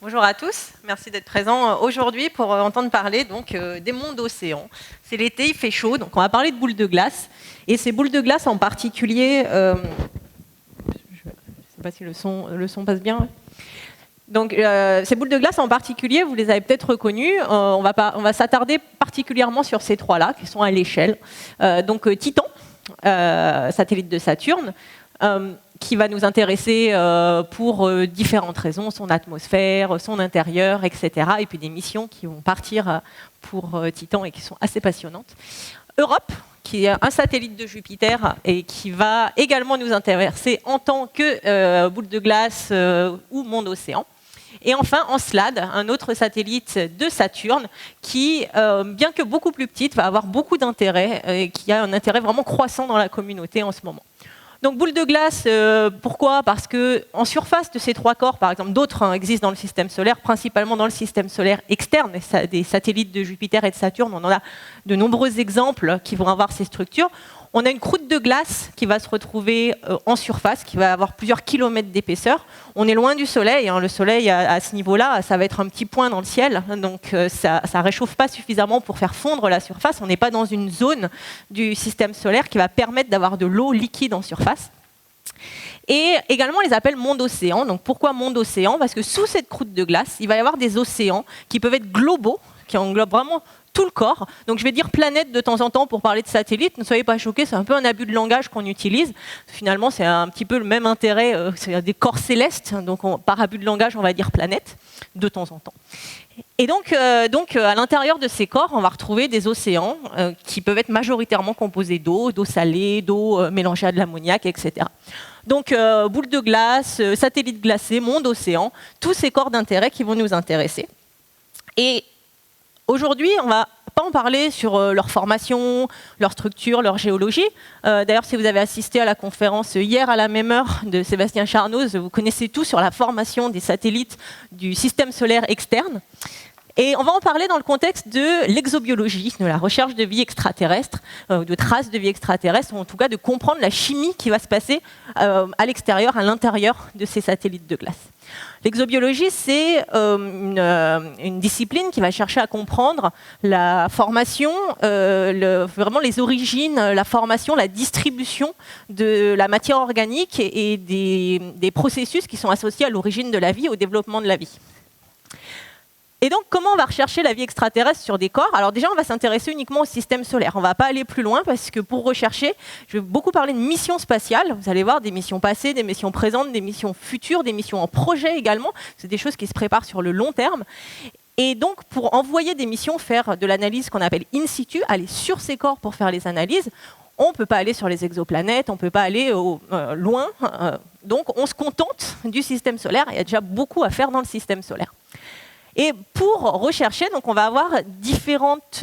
Bonjour à tous, merci d'être présents aujourd'hui pour entendre parler donc, des mondes océans. C'est l'été, il fait chaud, donc on va parler de boules de glace. Et ces boules de glace en particulier, je ne sais pas si le son passe bien. Donc ces boules de glace en particulier, vous les avez peut-être reconnues. On va s'attarder particulièrement sur ces trois-là, qui sont à l'échelle. Donc Titan, satellite de Saturne, qui va nous intéresser pour différentes raisons, son atmosphère, son intérieur, etc. Et puis des missions qui vont partir pour Titan et qui sont assez passionnantes. Europe, qui est un satellite de Jupiter et qui va également nous intéresser en tant que boule de glace ou monde océan. Et enfin, Encelade, un autre satellite de Saturne qui, bien que beaucoup plus petite, va avoir beaucoup d'intérêt et qui a un intérêt vraiment croissant dans la communauté en ce moment. Donc boule de glace, pourquoi ? Parce qu'en surface de ces trois corps, par exemple, d'autres existent dans le système solaire, principalement dans le système solaire externe, des satellites de Jupiter et de Saturne. On en a de nombreux exemples qui vont avoir ces structures. On a une croûte de glace qui va se retrouver en surface, qui va avoir plusieurs kilomètres d'épaisseur. On est loin du Soleil. Le Soleil, à ce niveau-là, ça va être un petit point dans le ciel. Donc, ça ne réchauffe pas suffisamment pour faire fondre la surface. On n'est pas dans une zone du système solaire qui va permettre d'avoir de l'eau liquide en surface. Et également, on les appelle monde-océan. Donc, pourquoi monde-océan ? Parce que sous cette croûte de glace, il va y avoir des océans qui peuvent être globaux, qui englobent vraiment tout le corps. Donc je vais dire planète de temps en temps pour parler de satellite. Ne soyez pas choqués, c'est un peu un abus de langage qu'on utilise. Finalement, c'est un petit peu le même intérêt. C'est des corps célestes. Donc par abus de langage, on va dire planète de temps en temps. Et donc à l'intérieur de ces corps, on va retrouver des océans qui peuvent être majoritairement composés d'eau salée, d'eau mélangée à de l'ammoniac, etc. Donc boule de glace, satellite glacé, monde océan, tous ces corps d'intérêt qui vont nous intéresser. Et aujourd'hui, on ne va pas en parler sur leur formation, leur structure, leur géologie. D'ailleurs, si vous avez assisté à la conférence hier à la même heure de Sébastien Charnoz, vous connaissez tout sur la formation des satellites du système solaire externe. Et on va en parler dans le contexte de l'exobiologie, de la recherche de vie extraterrestre, de traces de vie extraterrestre, ou en tout cas de comprendre la chimie qui va se passer à l'extérieur, à l'intérieur de ces satellites de glace. L'exobiologie, c'est une discipline qui va chercher à comprendre la formation, vraiment les origines, la formation, la distribution de la matière organique et des processus qui sont associés à l'origine de la vie, au développement de la vie. Et donc, comment on va rechercher la vie extraterrestre sur des corps ? Alors déjà, on va s'intéresser uniquement au système solaire. On ne va pas aller plus loin parce que pour rechercher, je vais beaucoup parler de missions spatiales. Vous allez voir des missions passées, des missions présentes, des missions futures, des missions en projet également. C'est des choses qui se préparent sur le long terme. Et donc, pour envoyer des missions, faire de l'analyse qu'on appelle in situ, aller sur ces corps pour faire les analyses, on ne peut pas aller sur les exoplanètes, on ne peut pas aller loin. Donc, on se contente du système solaire. Il y a déjà beaucoup à faire dans le système solaire. Et pour rechercher, donc on va avoir différentes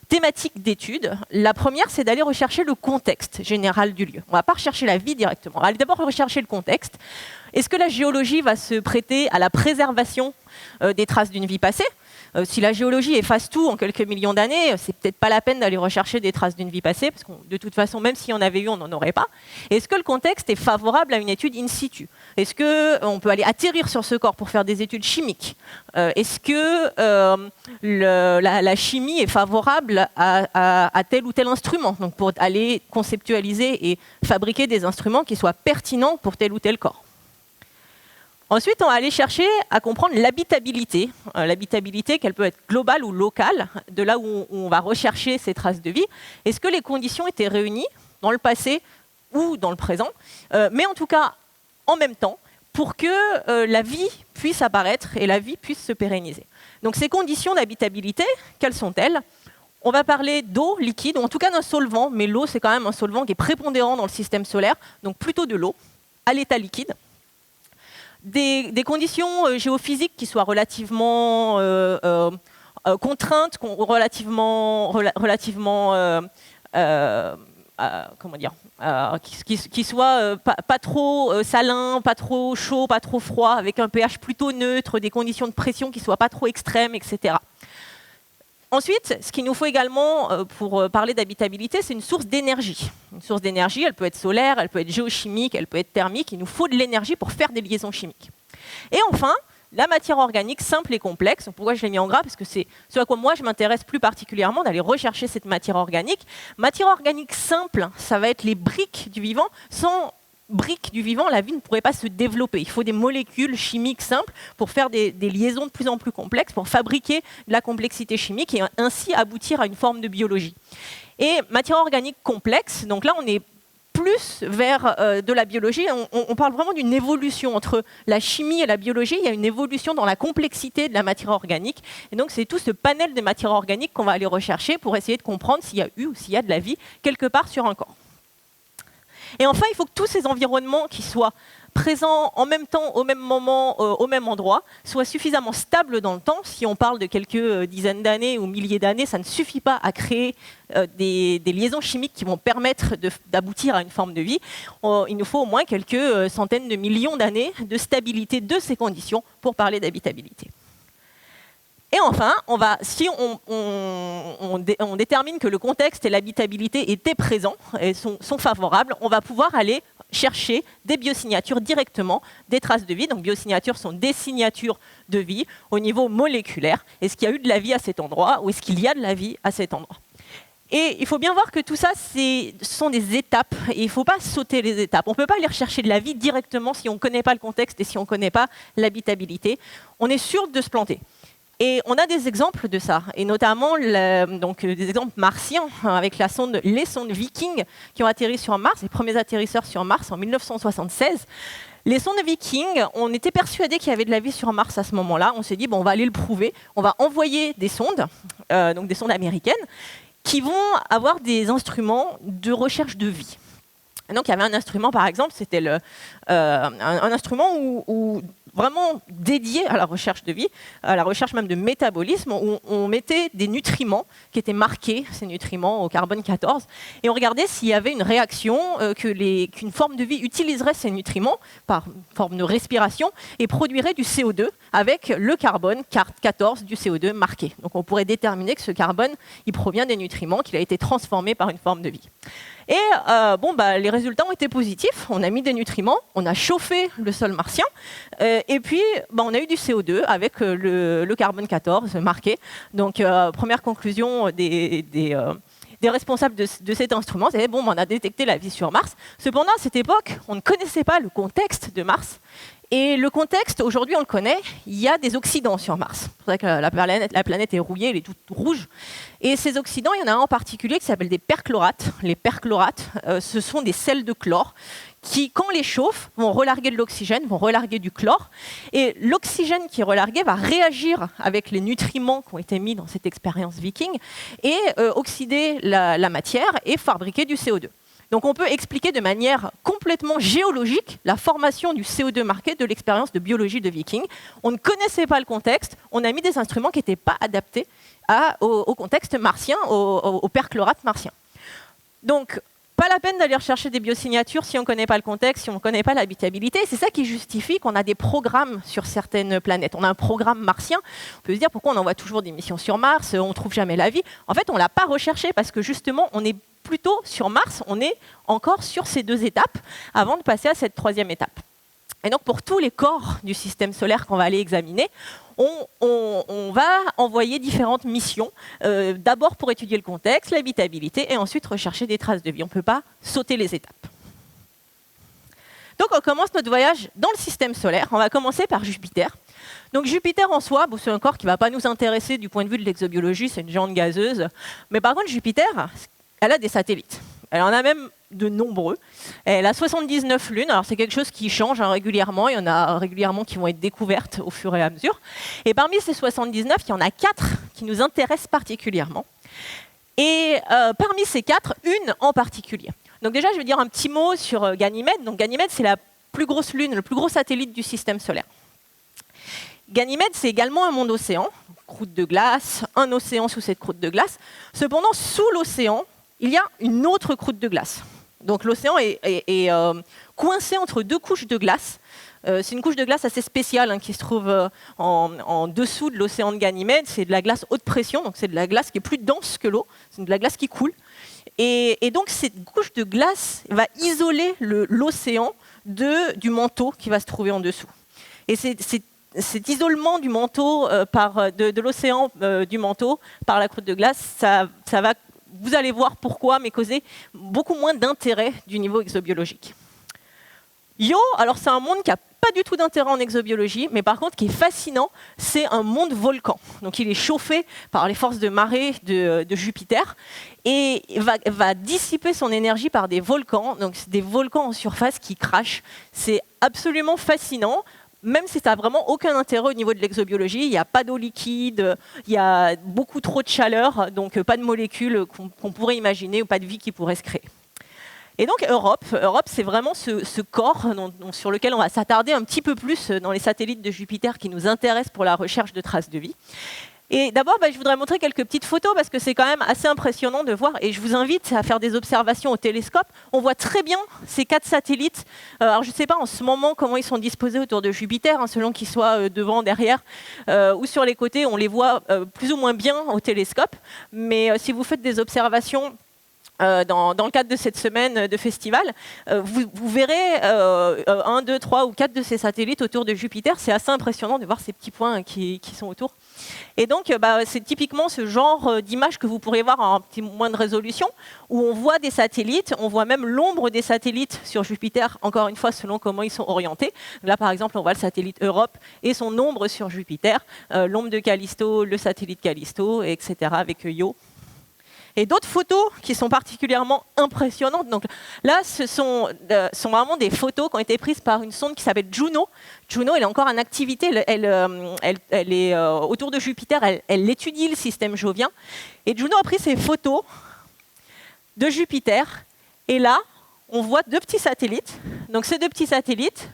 thématiques d'études. La première, c'est d'aller rechercher le contexte général du lieu. On ne va pas rechercher la vie directement. On va aller d'abord rechercher le contexte. Est-ce que la géologie va se prêter à la préservation des traces d'une vie passée ? Si la géologie efface tout en quelques millions d'années, c'est peut-être pas la peine d'aller rechercher des traces d'une vie passée, parce que de toute façon, même s'il y en avait eu, on n'en aurait pas. Est-ce que le contexte est favorable à une étude in situ ? Est-ce qu'on peut aller atterrir sur ce corps pour faire des études chimiques ? Est-ce que la chimie est favorable à tel ou tel instrument ? Donc pour aller conceptualiser et fabriquer des instruments qui soient pertinents pour tel ou tel corps. Ensuite, on va aller chercher à comprendre l'habitabilité. L'habitabilité, qu'elle peut être globale ou locale, de là où on va rechercher ces traces de vie. Est-ce que les conditions étaient réunies dans le passé ou dans le présent, mais en tout cas en même temps, pour que la vie puisse apparaître et la vie puisse se pérenniser. Donc ces conditions d'habitabilité, quelles sont-elles ? On va parler d'eau liquide, ou en tout cas d'un solvant, mais l'eau c'est quand même un solvant qui est prépondérant dans le système solaire, donc plutôt de l'eau, à l'état liquide. Des conditions géophysiques qui soient relativement contraintes, relativement comment dire, qui soit pas trop salin, pas trop chaud, pas trop froid, avec un pH plutôt neutre, des conditions de pression qui ne soient pas trop extrêmes, etc. Ensuite, ce qu'il nous faut également pour parler d'habitabilité, c'est une source d'énergie. Une source d'énergie, elle peut être solaire, elle peut être géochimique, elle peut être thermique. Il nous faut de l'énergie pour faire des liaisons chimiques. Et enfin, la matière organique simple et complexe. Pourquoi je l'ai mis en gras? Parce que c'est ce à quoi moi je m'intéresse plus particulièrement, d'aller rechercher cette matière organique. Matière organique simple, ça va être les briques du vivant. Sans briques du vivant, la vie ne pourrait pas se développer. Il faut des molécules chimiques simples pour faire des liaisons de plus en plus complexes, pour fabriquer de la complexité chimique et ainsi aboutir à une forme de biologie. Et matière organique complexe, donc là on est plus vers de la biologie. On parle vraiment d'une évolution entre la chimie et la biologie. Il y a une évolution dans la complexité de la matière organique. Et donc c'est tout ce panel de matières organiques qu'on va aller rechercher pour essayer de comprendre s'il y a eu ou s'il y a de la vie quelque part sur un corps. Et enfin, il faut que tous ces environnements qui soient présents en même temps, au même moment, au même endroit, soient suffisamment stables dans le temps. Si on parle de quelques dizaines d'années ou milliers d'années, ça ne suffit pas à créer des liaisons chimiques qui vont permettre d'aboutir à une forme de vie. Il nous faut au moins quelques centaines de millions d'années de stabilité de ces conditions pour parler d'habitabilité. Et enfin, si on détermine que le contexte et l'habitabilité étaient présents et sont favorables, on va pouvoir aller chercher des biosignatures directement, des traces de vie. Donc biosignatures sont des signatures de vie au niveau moléculaire. Est-ce qu'il y a eu de la vie à cet endroit ou est-ce qu'il y a de la vie à cet endroit? Et il faut bien voir que tout ça, ce sont des étapes, et il ne faut pas sauter les étapes. On ne peut pas aller rechercher de la vie directement si on ne connaît pas le contexte et si on ne connaît pas l'habitabilité. On est sûr de se planter. Et on a des exemples de ça, et notamment des exemples martiens, avec les sondes Viking qui ont atterri sur Mars, les premiers atterrisseurs sur Mars en 1976. Les sondes Viking, on était persuadés qu'il y avait de la vie sur Mars à ce moment-là. On s'est dit, bon, on va aller le prouver, on va envoyer des sondes, donc des sondes américaines, qui vont avoir des instruments de recherche de vie. Et donc il y avait un instrument, par exemple, c'était un instrument où vraiment dédié à la recherche de vie, à la recherche même de métabolisme, où on mettait des nutriments qui étaient marqués, ces nutriments au carbone 14, et on regardait s'il y avait une réaction, qu'une forme de vie utiliserait ces nutriments par forme de respiration et produirait du CO2 avec le carbone 14 du CO2 marqué. Donc on pourrait déterminer que ce carbone, il provient des nutriments, qu'il a été transformé par une forme de vie. Et les résultats ont été positifs. On a mis des nutriments, on a chauffé le sol martien, et puis on a eu du CO2 avec le carbone 14 marqué. Donc première conclusion des responsables de cet instrument, c'est bon, on a détecté la vie sur Mars. Cependant, à cette époque, on ne connaissait pas le contexte de Mars. Et le contexte, aujourd'hui, on le connaît, il y a des oxydants sur Mars. C'est vrai que la planète est rouillée, elle est toute rouge. Et ces oxydants, il y en a un en particulier qui s'appelle des perchlorates. Les perchlorates, ce sont des sels de chlore qui, quand on les chauffe, vont relarguer de l'oxygène, vont relarguer du chlore. Et l'oxygène qui est relargué va réagir avec les nutriments qui ont été mis dans cette expérience Viking et oxyder la matière et fabriquer du CO2. Donc on peut expliquer de manière complètement géologique la formation du CO2 marqué de l'expérience de biologie de Viking. On ne connaissait pas le contexte, on a mis des instruments qui n'étaient pas adaptés au contexte martien, au perchlorate martien. Donc, pas la peine d'aller rechercher des biosignatures si on ne connaît pas le contexte, si on ne connaît pas l'habitabilité. C'est ça qui justifie qu'on a des programmes sur certaines planètes. On a un programme martien. On peut se dire pourquoi on envoie toujours des missions sur Mars, on ne trouve jamais la vie. En fait, on ne l'a pas recherché parce que justement, on est plutôt sur Mars, on est encore sur ces deux étapes avant de passer à cette troisième étape. Et donc, pour tous les corps du système solaire qu'on va aller examiner, on va envoyer différentes missions, d'abord pour étudier le contexte, l'habitabilité, et ensuite rechercher des traces de vie. On ne peut pas sauter les étapes. Donc, on commence notre voyage dans le système solaire. On va commencer par Jupiter. Donc, Jupiter en soi, c'est un corps qui ne va pas nous intéresser du point de vue de l'exobiologie, c'est une géante gazeuse. Mais par contre, Jupiter, elle a des satellites. Elle en a même de nombreux. Elle a 79 lunes. Alors, c'est quelque chose qui change régulièrement. Il y en a régulièrement qui vont être découvertes au fur et à mesure. Et parmi ces 79, il y en a 4 qui nous intéressent particulièrement. Et parmi ces 4, une en particulier. Donc déjà, je vais dire un petit mot sur Ganymède. Donc Ganymède, c'est la plus grosse lune, le plus gros satellite du système solaire. Ganymède, c'est également un monde océan, croûte de glace, un océan sous cette croûte de glace. Cependant, sous l'océan, il y a une autre croûte de glace. Donc l'océan est coincé entre deux couches de glace. C'est une couche de glace assez spéciale qui se trouve en dessous de l'océan de Ganymède. C'est de la glace haute pression, donc c'est de la glace qui est plus dense que l'eau. C'est de la glace qui coule. Et donc cette couche de glace va isoler l'océan du manteau qui va se trouver en dessous. Et cet isolement du manteau, de l'océan du manteau par la croûte de glace, ça va, vous allez voir pourquoi, mais causer beaucoup moins d'intérêt du niveau exobiologique. Io, alors c'est un monde qui n'a pas du tout d'intérêt en exobiologie, mais par contre qui est fascinant, c'est un monde volcan. Donc il est chauffé par les forces de marée de Jupiter et va dissiper son énergie par des volcans, donc c'est des volcans en surface qui crachent. C'est absolument fascinant. Même si ça n'a vraiment aucun intérêt au niveau de l'exobiologie, il n'y a pas d'eau liquide, il y a beaucoup trop de chaleur, donc pas de molécules qu'on pourrait imaginer ou pas de vie qui pourrait se créer. Et donc Europe, c'est vraiment ce corps sur lequel on va s'attarder un petit peu plus dans les satellites de Jupiter qui nous intéressent pour la recherche de traces de vie. Et d'abord, je voudrais montrer quelques petites photos parce que c'est quand même assez impressionnant de voir. Et je vous invite à faire des observations au télescope. On voit très bien ces 4 satellites. Alors je ne sais pas en ce moment comment ils sont disposés autour de Jupiter, selon qu'ils soient devant, derrière ou sur les côtés. On les voit plus ou moins bien au télescope. Mais si vous faites des observations dans le cadre de cette semaine de festival, vous verrez 1, 2, 3 ou 4 de ces satellites autour de Jupiter. C'est assez impressionnant de voir ces petits points qui sont autour. Et donc, c'est typiquement ce genre d'image que vous pourrez voir en un petit moins de résolution, où on voit des satellites, on voit même l'ombre des satellites sur Jupiter, encore une fois, selon comment ils sont orientés. Là, par exemple, on voit le satellite Europe et son ombre sur Jupiter, l'ombre de Callisto, le satellite Callisto, etc., avec Io. Et d'autres photos qui sont particulièrement impressionnantes. Donc là, ce sont vraiment des photos qui ont été prises par une sonde qui s'appelle Juno. Juno, elle est encore en activité. Elle est autour de Jupiter. Elle étudie le système jovien. Et Juno a pris ces photos de Jupiter. Et là, on voit 2 petits satellites. Donc ces 2 petits satellites,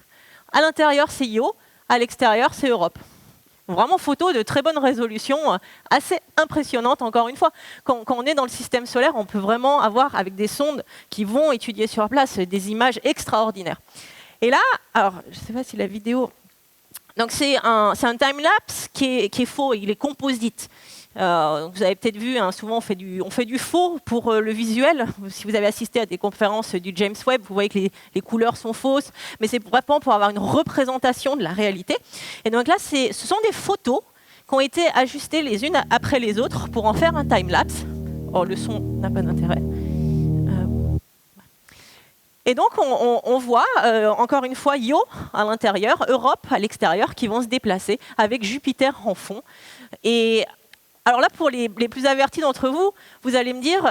à l'intérieur, c'est Io. À l'extérieur, c'est Europe. Vraiment photos de très bonne résolution, assez impressionnantes encore une fois. Quand on est dans le système solaire, on peut vraiment avoir, avec des sondes qui vont étudier sur place, des images extraordinaires. Et là, alors je ne sais pas si la vidéo... Donc c'est un time-lapse qui est faux, il est composite. Vous avez peut-être vu, souvent on fait du faux pour le visuel. Si vous avez assisté à des conférences du James Webb, vous voyez que les couleurs sont fausses, mais c'est vraiment pour avoir une représentation de la réalité. Et donc là, ce sont des photos qui ont été ajustées les unes après les autres pour en faire un time-lapse. Oh, le son n'a pas d'intérêt. Et donc, on voit, encore une fois, Io à l'intérieur, Europe à l'extérieur, qui vont se déplacer avec Jupiter en fond. Et alors là, pour les plus avertis d'entre vous, vous allez me dire,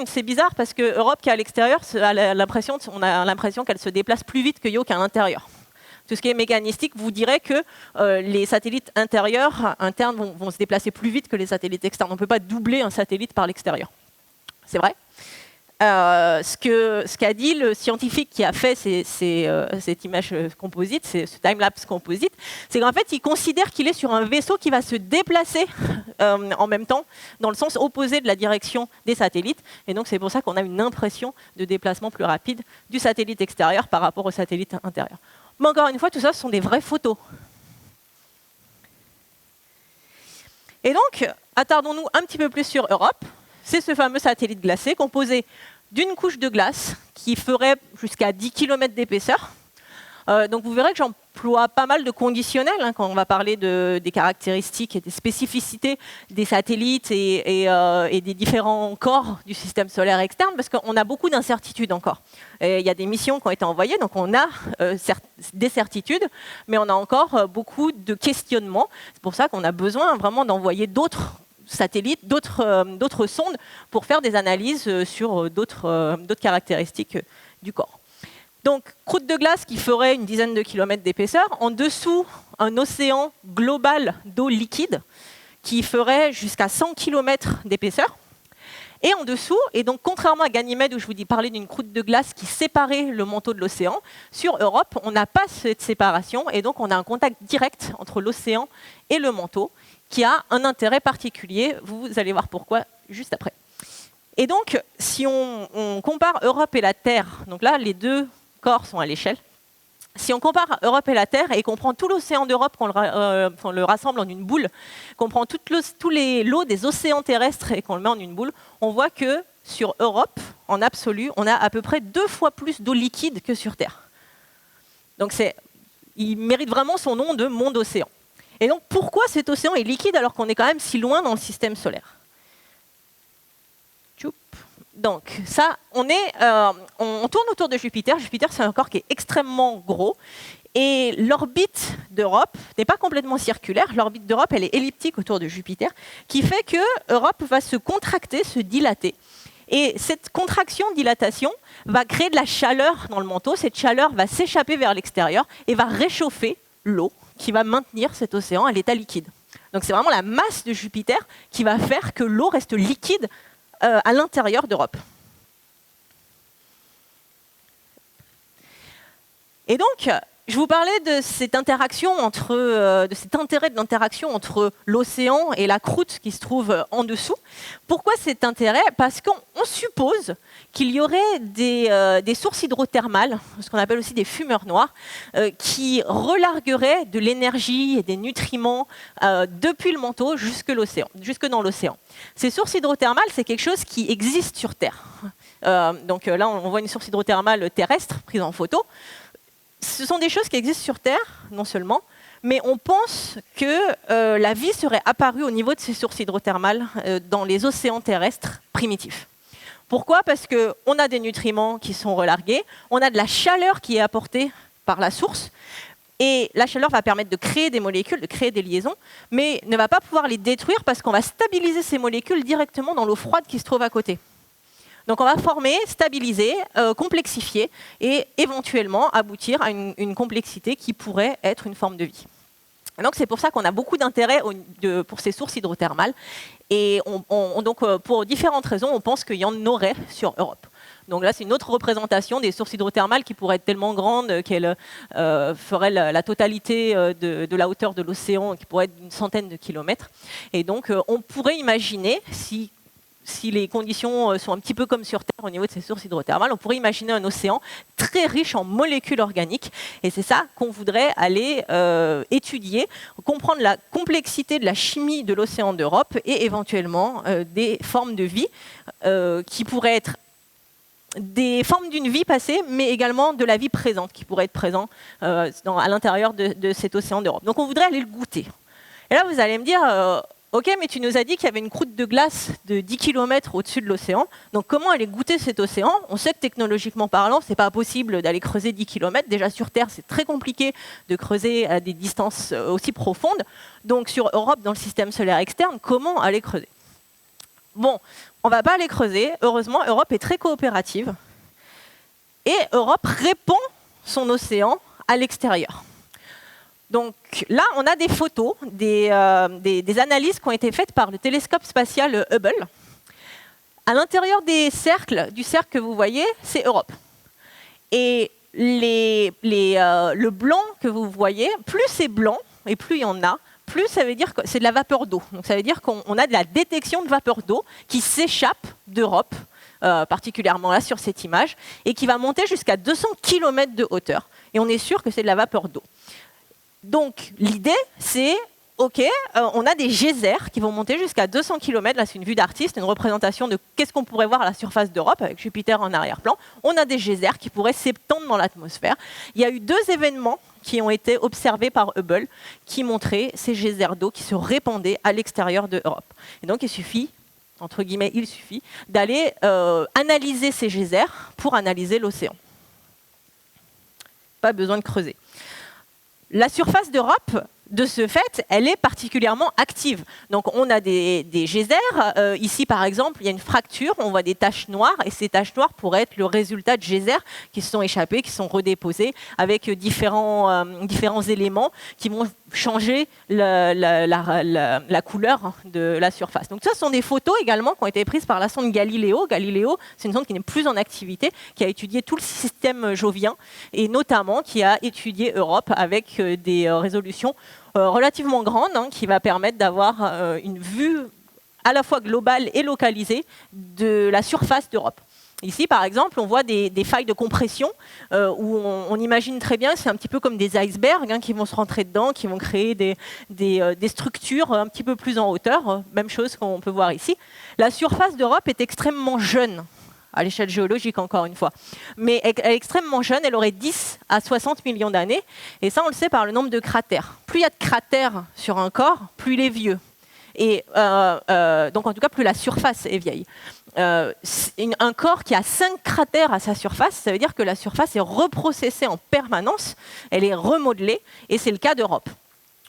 c'est bizarre parce que Europe qui est à l'extérieur, on a l'impression qu'elle se déplace plus vite que Io qui est à l'intérieur. Tout ce qui est mécanistique vous dirait que les satellites internes vont se déplacer plus vite que les satellites externes. On ne peut pas doubler un satellite par l'extérieur. C'est vrai. Ce qu'a dit le scientifique qui a fait cette image composite, ce time-lapse composite, c'est qu'en fait, il considère qu'il est sur un vaisseau qui va se déplacer en même temps, dans le sens opposé de la direction des satellites. Et donc, c'est pour ça qu'on a une impression de déplacement plus rapide du satellite extérieur par rapport au satellite intérieur. Mais encore une fois, tout ça, ce sont des vraies photos. Et donc, attardons-nous un petit peu plus sur Europe. C'est ce fameux satellite glacé composé d'une couche de glace qui ferait jusqu'à 10 km d'épaisseur. Donc vous verrez que j'emploie pas mal de conditionnels quand on va parler des caractéristiques et des spécificités des satellites et des différents corps du système solaire externe, parce qu'on a beaucoup d'incertitudes encore. Il y a des missions qui ont été envoyées, donc on a des certitudes, mais on a encore beaucoup de questionnements. C'est pour ça qu'on a besoin vraiment d'envoyer d'autres satellites, d'autres sondes pour faire des analyses sur d'autres caractéristiques du corps. Donc, croûte de glace qui ferait une dizaine de kilomètres d'épaisseur. En dessous, un océan global d'eau liquide qui ferait jusqu'à 100 km d'épaisseur. Et en dessous, et donc contrairement à Ganymède où je vous parlais d'une croûte de glace qui séparait le manteau de l'océan, sur Europe, on n'a pas cette séparation et donc on a un contact direct entre l'océan et le manteau qui a un intérêt particulier. Vous allez voir pourquoi juste après. Et donc, si on compare Europe et la Terre, donc là, les deux corps sont à l'échelle. Si on compare Europe et la Terre et qu'on prend tout l'océan d'Europe, qu'on le rassemble en une boule, qu'on prend tous les lots des océans terrestres et qu'on le met en une boule, on voit que sur Europe, en absolu, on a à peu près 2 fois plus d'eau liquide que sur Terre. Donc il mérite vraiment son nom de monde océan. Et donc pourquoi cet océan est liquide alors qu'on est quand même si loin dans le système solaire? Donc ça, on tourne autour de Jupiter. Jupiter, c'est un corps qui est extrêmement gros. Et l'orbite d'Europe n'est pas complètement circulaire. L'orbite d'Europe, elle est elliptique autour de Jupiter, qui fait que Europe va se contracter, se dilater. Et cette contraction-dilatation va créer de la chaleur dans le manteau. Cette chaleur va s'échapper vers l'extérieur et va réchauffer l'eau qui va maintenir cet océan à l'état liquide. Donc c'est vraiment la masse de Jupiter qui va faire que l'eau reste liquide à l'intérieur d'Europe. Et donc, je vous parlais de cette interaction de cet intérêt de l'interaction entre l'océan et la croûte qui se trouve en dessous. Pourquoi cet intérêt? Parce qu'on suppose qu'il y aurait des sources hydrothermales, ce qu'on appelle aussi des fumeurs noirs, qui relargueraient de l'énergie et des nutriments depuis le manteau jusque dans l'océan. Ces sources hydrothermales, c'est quelque chose qui existe sur Terre. Donc là, on voit une source hydrothermale terrestre prise en photo. Ce sont des choses qui existent sur Terre, non seulement, mais on pense que la vie serait apparue au niveau de ces sources hydrothermales dans les océans terrestres primitifs. Pourquoi? Parce qu'on a des nutriments qui sont relargués, on a de la chaleur qui est apportée par la source, et la chaleur va permettre de créer des molécules, de créer des liaisons, mais ne va pas pouvoir les détruire parce qu'on va stabiliser ces molécules directement dans l'eau froide qui se trouve à côté. Donc on va former, stabiliser, complexifier et éventuellement aboutir à une complexité qui pourrait être une forme de vie. Et donc c'est pour ça qu'on a beaucoup d'intérêt pour ces sources hydrothermales. Et donc pour différentes raisons, on pense qu'il y en aurait sur Europe. Donc là, c'est une autre représentation des sources hydrothermales qui pourraient être tellement grandes qu'elles feraient la totalité de la hauteur de l'océan, qui pourrait être d'une centaine de kilomètres. Et donc on pourrait imaginer, si les conditions sont un petit peu comme sur Terre au niveau de ces sources hydrothermales, on pourrait imaginer un océan très riche en molécules organiques. Et c'est ça qu'on voudrait aller étudier, comprendre la complexité de la chimie de l'océan d'Europe et éventuellement des formes de vie qui pourraient être des formes d'une vie passée, mais également de la vie présente qui pourrait être présente à l'intérieur de cet océan d'Europe. Donc on voudrait aller le goûter. Et là, vous allez me dire... Ok, mais tu nous as dit qu'il y avait une croûte de glace de 10 km au-dessus de l'océan. Donc comment aller goûter cet océan? On sait que technologiquement parlant, ce n'est pas possible d'aller creuser 10 km. Déjà sur Terre, c'est très compliqué de creuser à des distances aussi profondes. Donc sur Europe, dans le système solaire externe, comment aller creuser? Bon, on ne va pas aller creuser. Heureusement, Europe est très coopérative. Et Europe répand son océan à l'extérieur. Donc là, on a des photos, des analyses qui ont été faites par le télescope spatial Hubble. À l'intérieur du cercle que vous voyez, c'est Europe. Et le blanc que vous voyez, plus c'est blanc, et plus il y en a, plus ça veut dire que c'est de la vapeur d'eau. Donc ça veut dire qu'on a de la détection de vapeur d'eau qui s'échappe d'Europe, particulièrement là sur cette image, et qui va monter jusqu'à 200 km de hauteur. Et on est sûr que c'est de la vapeur d'eau. Donc l'idée, c'est, ok, on a des geysers qui vont monter jusqu'à 200 km. Là, c'est une vue d'artiste, une représentation de qu'est-ce qu'on pourrait voir à la surface d'Europe, avec Jupiter en arrière-plan. On a des geysers qui pourraient s'étendre dans l'atmosphère. Il y a eu 2 événements qui ont été observés par Hubble qui montraient ces geysers d'eau qui se répandaient à l'extérieur de l'Europe. Et donc il suffit, entre guillemets, d'aller analyser ces geysers pour analyser l'océan. Pas besoin de creuser. La surface d'Europe, de ce fait, elle est particulièrement active. Donc on a des geysers. Ici, par exemple, il y a une fracture, on voit des taches noires, et ces taches noires pourraient être le résultat de geysers qui se sont échappés, qui sont redéposés, avec différents éléments qui vont changer la couleur de la surface. Donc ça, ce sont des photos également qui ont été prises par la sonde Galileo. Galileo, c'est une sonde qui n'est plus en activité, qui a étudié tout le système jovien, et notamment qui a étudié Europe avec des résolutions relativement grande, qui va permettre d'avoir une vue à la fois globale et localisée de la surface d'Europe. Ici, par exemple, on voit des failles de compression où on imagine très bien, c'est un petit peu comme des icebergs qui vont se rentrer dedans, qui vont créer des structures un petit peu plus en hauteur. Même chose qu'on peut voir ici. La surface d'Europe est extrêmement jeune, à l'échelle géologique encore une fois. Mais elle est extrêmement jeune, elle aurait 10 à 60 millions d'années. Et ça, on le sait par le nombre de cratères. Plus il y a de cratères sur un corps, plus il est vieux. Et donc en tout cas, plus la surface est vieille. Un corps qui a 5 cratères à sa surface, ça veut dire que la surface est reprocessée en permanence, elle est remodelée, et c'est le cas d'Europe.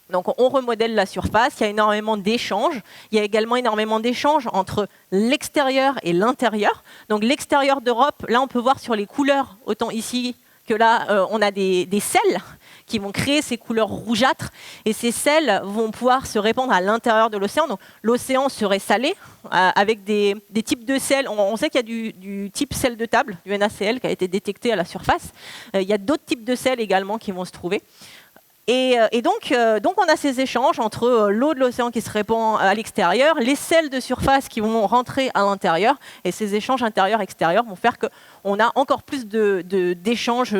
Donc on remodèle la surface, il y a énormément d'échanges. Il y a également énormément d'échanges entre l'extérieur et l'intérieur. Donc l'extérieur d'Europe, là on peut voir sur les couleurs, autant ici que là, on a des sels qui vont créer ces couleurs rougeâtres. Et ces sels vont pouvoir se répandre à l'intérieur de l'océan. Donc l'océan serait salé avec des types de sels. On sait qu'il y a du type sel de table, du NaCl, qui a été détecté à la surface. Il y a d'autres types de sels également qui vont se trouver. Et donc on a ces échanges entre l'eau de l'océan qui se répand à l'extérieur, les sels de surface qui vont rentrer à l'intérieur, et ces échanges intérieurs-extérieurs vont faire qu'on a encore plus d'échanges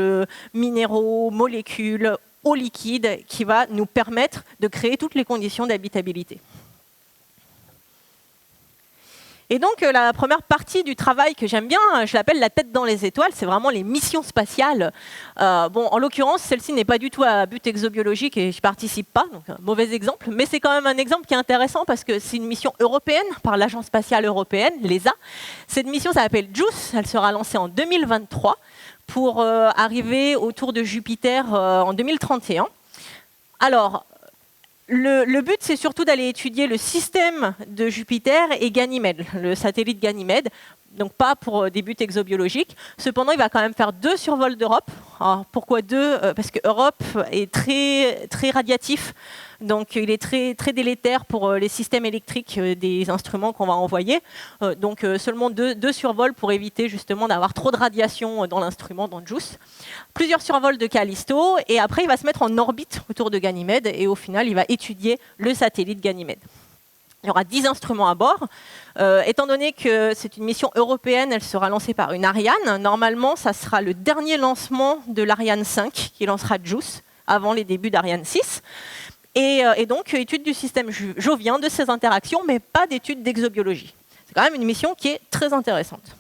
minéraux, molécules, eau liquide, qui va nous permettre de créer toutes les conditions d'habitabilité. Et donc, la première partie du travail que j'aime bien, je l'appelle la tête dans les étoiles, c'est vraiment les missions spatiales. En l'occurrence, celle-ci n'est pas du tout à but exobiologique et je ne participe pas, donc un mauvais exemple. Mais c'est quand même un exemple qui est intéressant parce que c'est une mission européenne par l'Agence spatiale européenne, l'ESA. Cette mission s'appelle JUICE, elle sera lancée en 2023 pour arriver autour de Jupiter en 2031. Alors, le but, c'est surtout d'aller étudier le système de Jupiter et Ganymède, le satellite Ganymède, donc pas pour des buts exobiologiques. Cependant, il va quand même faire 2 survols d'Europe. Alors, pourquoi 2 ? Parce que Europe est très, très radiatif, donc il est très, très délétère pour les systèmes électriques des instruments qu'on va envoyer. Donc seulement 2 survols pour éviter justement d'avoir trop de radiation dans l'instrument, dans JUICE. Plusieurs survols de Callisto, et après il va se mettre en orbite autour de Ganymède, et au final il va étudier le satellite Ganymède. Il y aura 10 instruments à bord. Étant donné que c'est une mission européenne, elle sera lancée par une Ariane. Normalement, ça sera le dernier lancement de l'Ariane 5 qui lancera JUICE avant les débuts d'Ariane 6. Et donc, étude du système jovien, de ses interactions, mais pas d'étude d'exobiologie. C'est quand même une mission qui est très intéressante.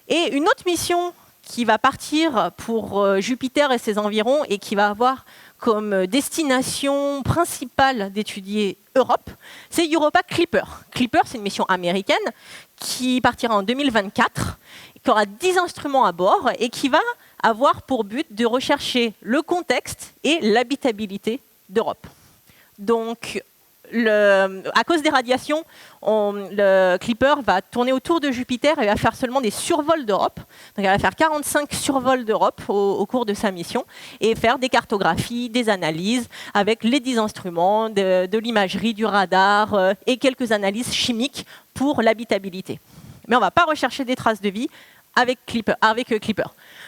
Et une autre mission qui va partir pour Jupiter et ses environs et qui va avoir comme destination principale d'étudier Europe, c'est Europa Clipper. Clipper, c'est une mission américaine qui partira en 2024, qui aura 10 instruments à bord et qui va avoir pour but de rechercher le contexte et l'habitabilité d'Europe. Donc, à cause des radiations, le Clipper va tourner autour de Jupiter et va faire seulement des survols d'Europe. Donc, elle va faire 45 survols d'Europe au cours de sa mission et faire des cartographies, des analyses avec les 10 instruments, de l'imagerie, du radar et quelques analyses chimiques pour l'habitabilité. Mais on ne va pas rechercher des traces de vie avec Clipper.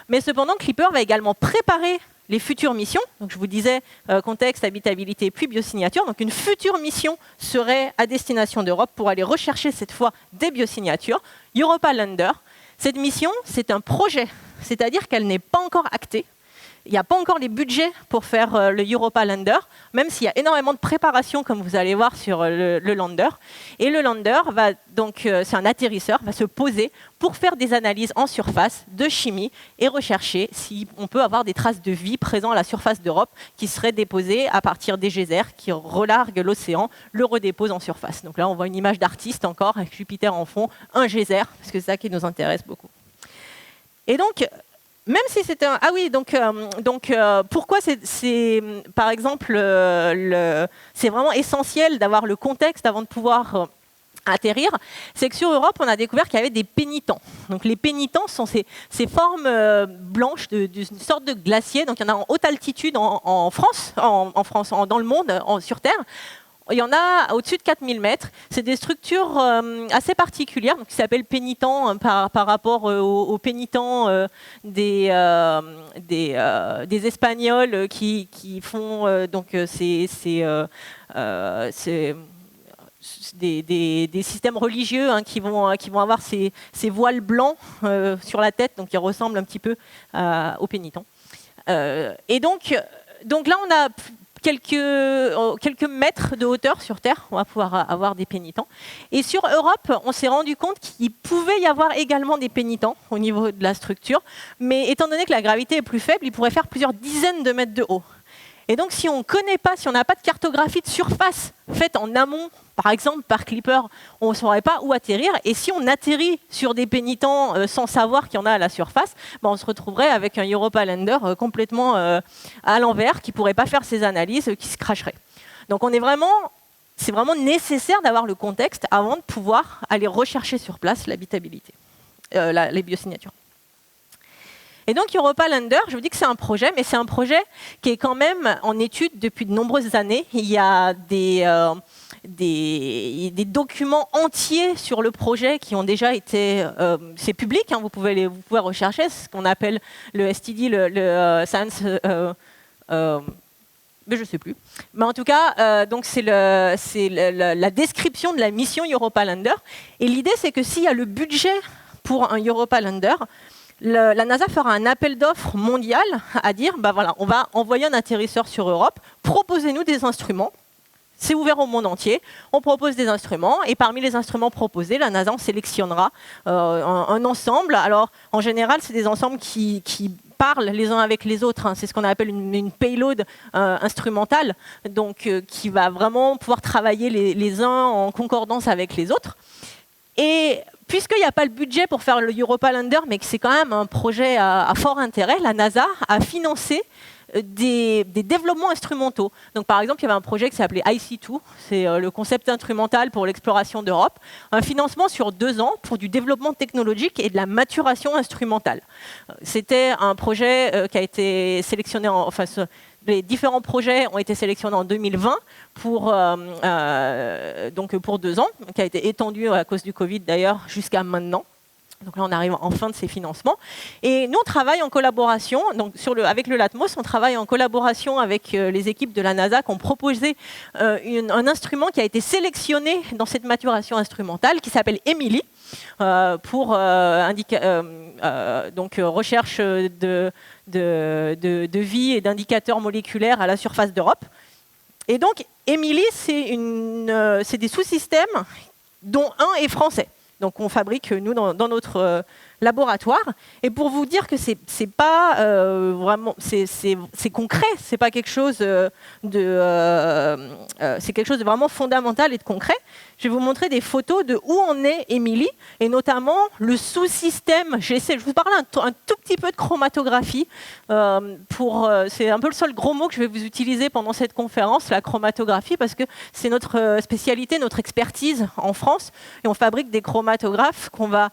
Mais cependant, Clipper va également préparer les futures missions. Donc je vous disais contexte, habitabilité, puis biosignatures. Donc une future mission serait à destination d'Europe pour aller rechercher cette fois des biosignatures. Europa Lander. Cette mission, c'est un projet, c'est-à-dire qu'elle n'est pas encore actée. Il n'y a pas encore les budgets pour faire le Europa Lander, même s'il y a énormément de préparation, comme vous allez voir sur le lander. Et le lander, c'est un atterrisseur, va se poser pour faire des analyses en surface de chimie et rechercher si on peut avoir des traces de vie présentes à la surface d'Europe qui seraient déposées à partir des geysers qui relarguent l'océan, le redéposent en surface. Donc là, on voit une image d'artiste encore, avec Jupiter en fond, un geyser, parce que c'est ça qui nous intéresse beaucoup. Et donc, même si c'est un... Ah oui, donc pourquoi c'est par exemple, c'est vraiment essentiel d'avoir le contexte avant de pouvoir atterrir, c'est que sur Europe, on a découvert qu'il y avait des pénitents. Donc les pénitents sont ces formes blanches d'une sorte de glacier. Donc il y en a en haute altitude en France, dans le monde, sur Terre. Il y en a au-dessus de 4000 mètres. C'est des structures assez particulières qui s'appellent pénitents par rapport aux pénitents des Espagnols qui font des systèmes religieux qui vont avoir ces voiles blancs sur la tête, donc qui ressemblent un petit peu aux pénitents. Et donc là, on a quelques mètres de hauteur sur Terre, on va pouvoir avoir des pénitents. Et sur Europe, on s'est rendu compte qu'il pouvait y avoir également des pénitents au niveau de la structure, mais étant donné que la gravité est plus faible, ils pourraient faire plusieurs dizaines de mètres de haut. Et donc, si on ne connaît pas, si on n'a pas de cartographie de surface faite en amont, par exemple par Clipper, on ne saurait pas où atterrir. Et si on atterrit sur des pénitents sans savoir qu'il y en a à la surface, on se retrouverait avec un Europa Lander complètement à l'envers, qui ne pourrait pas faire ses analyses, qui se cracherait. Donc, c'est vraiment nécessaire d'avoir le contexte avant de pouvoir aller rechercher sur place l'habitabilité, les biosignatures. Et donc Europa Lander, je vous dis que c'est un projet, mais c'est un projet qui est quand même en étude depuis de nombreuses années. Il y a des documents entiers sur le projet qui ont déjà été... c'est public, vous pouvez rechercher, c'est ce qu'on appelle le STD, le Science... mais je ne sais plus. Mais en tout cas, donc c'est la description de la mission Europa Lander. Et l'idée, c'est que s'il y a le budget pour un Europa Lander, la NASA fera un appel d'offres mondial à dire, voilà, on va envoyer un atterrisseur sur Europe, proposez-nous des instruments. C'est ouvert au monde entier. On propose des instruments et parmi les instruments proposés, la NASA en sélectionnera un ensemble. Alors, en général, c'est des ensembles qui parlent les uns avec les autres. C'est ce qu'on appelle une payload instrumentale, donc qui va vraiment pouvoir travailler les uns en concordance avec les autres. Et puisqu'il n'y a pas le budget pour faire le Europa Lander, mais que c'est quand même un projet à fort intérêt, la NASA a financé des développements instrumentaux. Donc, par exemple, il y avait un projet qui s'appelait IC2, c'est le concept instrumental pour l'exploration d'Europe, un financement sur 2 ans pour du développement technologique et de la maturation instrumentale. C'était un projet qui a été sélectionné, les différents projets ont été sélectionnés en 2020 pour 2 ans, qui a été étendu à cause du Covid d'ailleurs jusqu'à maintenant. Donc là, on arrive en fin de ces financements. Et nous, on travaille en collaboration, donc avec le LATMOS, on travaille en collaboration avec les équipes de la NASA qui ont proposé un instrument qui a été sélectionné dans cette maturation instrumentale, qui s'appelle EMILI, pour recherche de vie et d'indicateurs moléculaires à la surface d'Europe. Et donc, EMILI, c'est des sous-systèmes dont un est français. Donc on fabrique, nous, dans notre laboratoire. Et pour vous dire que c'est pas vraiment... C'est concret, c'est pas quelque chose c'est quelque chose de vraiment fondamental et de concret. Je vais vous montrer des photos de où en est EMILI, et notamment le sous-système. Je vous parle un tout petit peu de chromatographie. C'est un peu le seul gros mot que je vais vous utiliser pendant cette conférence, la chromatographie, parce que c'est notre spécialité, notre expertise en France. Et on fabrique des chromatographes qu'on va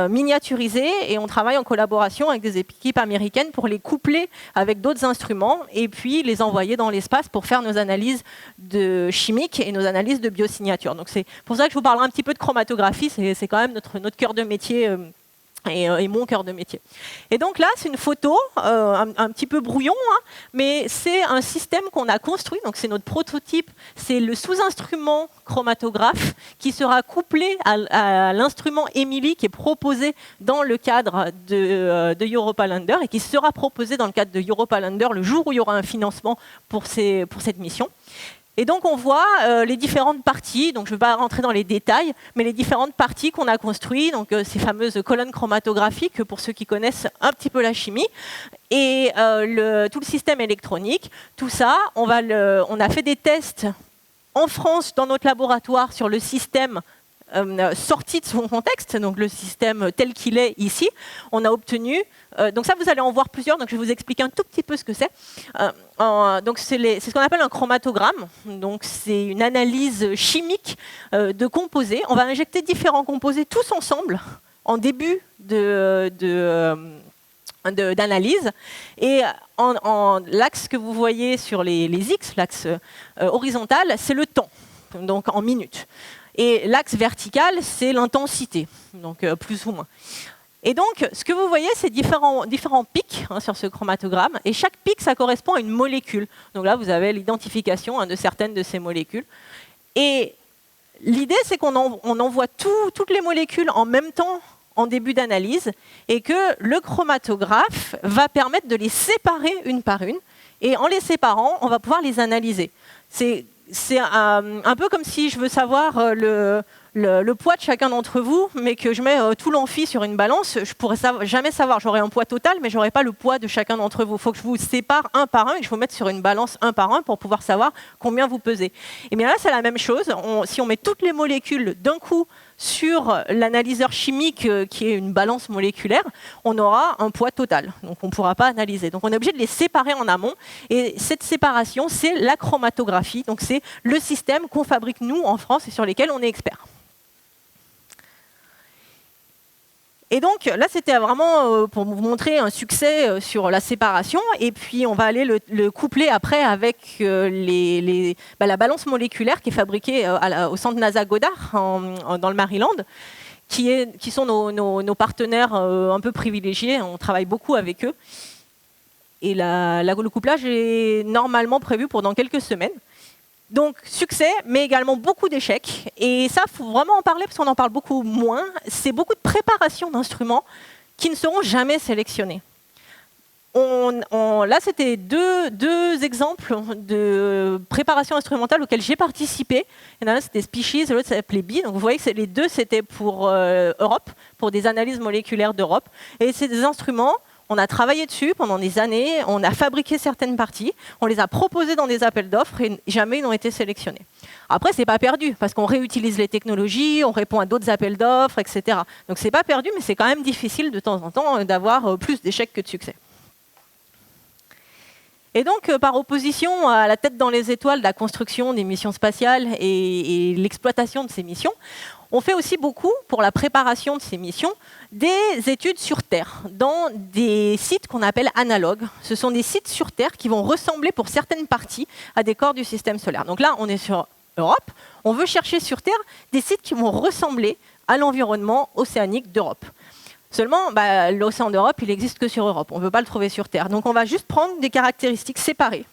miniaturiser, et on travaille en collaboration avec des équipes américaines pour les coupler avec d'autres instruments et puis les envoyer dans l'espace pour faire nos analyses chimiques et nos analyses de biosignatures. Donc c'est pour ça que je vous parlerai un petit peu de chromatographie, c'est quand même notre cœur de métier et mon cœur de métier. Et donc là, c'est une photo, un petit peu brouillon, mais c'est un système qu'on a construit, donc c'est notre prototype, c'est le sous-instrument chromatographe qui sera couplé à l'instrument EMILI qui est proposé dans le cadre de Europa Lander et qui sera proposé dans le cadre de Europa Lander le jour où il y aura un financement pour cette mission. Et donc on voit les différentes parties, donc je ne vais pas rentrer dans les détails, mais les différentes parties qu'on a construites, donc ces fameuses colonnes chromatographiques, pour ceux qui connaissent un petit peu la chimie, et tout le système électronique, tout ça, on a fait des tests en France dans notre laboratoire sur le système sorti de son contexte, donc le système tel qu'il est ici. On a obtenu, donc ça vous allez en voir plusieurs, donc je vais vous expliquer un tout petit peu ce que c'est. Donc c'est ce qu'on appelle un chromatogramme, donc c'est une analyse chimique de composés. On va injecter différents composés tous ensemble en début d'analyse, et l'axe que vous voyez sur les X, l'axe horizontal, c'est le temps, donc en minutes. Et l'axe vertical, c'est l'intensité, donc plus ou moins. Et donc, ce que vous voyez, c'est différents pics sur ce chromatogramme, et chaque pic, ça correspond à une molécule. Donc là, vous avez l'identification de certaines de ces molécules. Et L'idée, c'est qu'on envoie toutes les molécules en même temps en début d'analyse et que le chromatographe va permettre de les séparer une par une. Et en les séparant, on va pouvoir les analyser. C'est un peu comme si je veux savoir le poids de chacun d'entre vous, mais que je mets tout l'amphi sur une balance, je ne pourrais jamais savoir. J'aurai un poids total, mais je n'aurai pas le poids de chacun d'entre vous. Il faut que je vous sépare un par un et que je vous mette sur une balance un par un pour pouvoir savoir combien vous pesez. Et bien là, c'est la même chose. Si on met toutes les molécules d'un coup sur l'analyseur chimique qui est une balance moléculaire, on aura un poids total. Donc on ne pourra pas analyser. Donc on est obligé de les séparer en amont. Et cette séparation, c'est la chromatographie. Donc c'est le système qu'on fabrique nous en France et sur lesquels on est expert. Et donc là, c'était vraiment pour vous montrer un succès sur la séparation. Et puis, on va aller le coupler après avec la balance moléculaire qui est fabriquée au centre NASA Goddard, dans le Maryland, qui sont nos partenaires un peu privilégiés. On travaille beaucoup avec eux. Et le couplage est normalement prévu pour dans quelques semaines. Donc, succès, mais également beaucoup d'échecs. Et ça, il faut vraiment en parler parce qu'on en parle beaucoup moins. C'est beaucoup de préparation d'instruments qui ne seront jamais sélectionnés. Là, c'était deux exemples de préparation instrumentale auxquelles j'ai participé. Il y en a un, c'était Species, l'autre s'appelait BI. Donc, vous voyez que les deux, c'était pour Europe, pour des analyses moléculaires d'Europe. Et c'est des instruments. On a travaillé dessus pendant des années, on a fabriqué certaines parties, on les a proposées dans des appels d'offres et jamais ils n'ont été sélectionnés. Après, ce n'est pas perdu, parce qu'on réutilise les technologies, on répond à d'autres appels d'offres, etc. Donc ce n'est pas perdu, mais c'est quand même difficile de temps en temps d'avoir plus d'échecs que de succès. Et donc, par opposition à la tête dans les étoiles de la construction des missions spatiales et l'exploitation de ces missions, on fait aussi beaucoup, pour la préparation de ces missions, des études sur Terre, dans des sites qu'on appelle analogues. Ce sont des sites sur Terre qui vont ressembler pour certaines parties à des corps du système solaire. Donc là, on est sur Europe. On veut chercher sur Terre des sites qui vont ressembler à l'environnement océanique d'Europe. Seulement, l'océan d'Europe, il n'existe que sur Europe. On ne veut pas le trouver sur Terre. Donc on va juste prendre des caractéristiques séparées.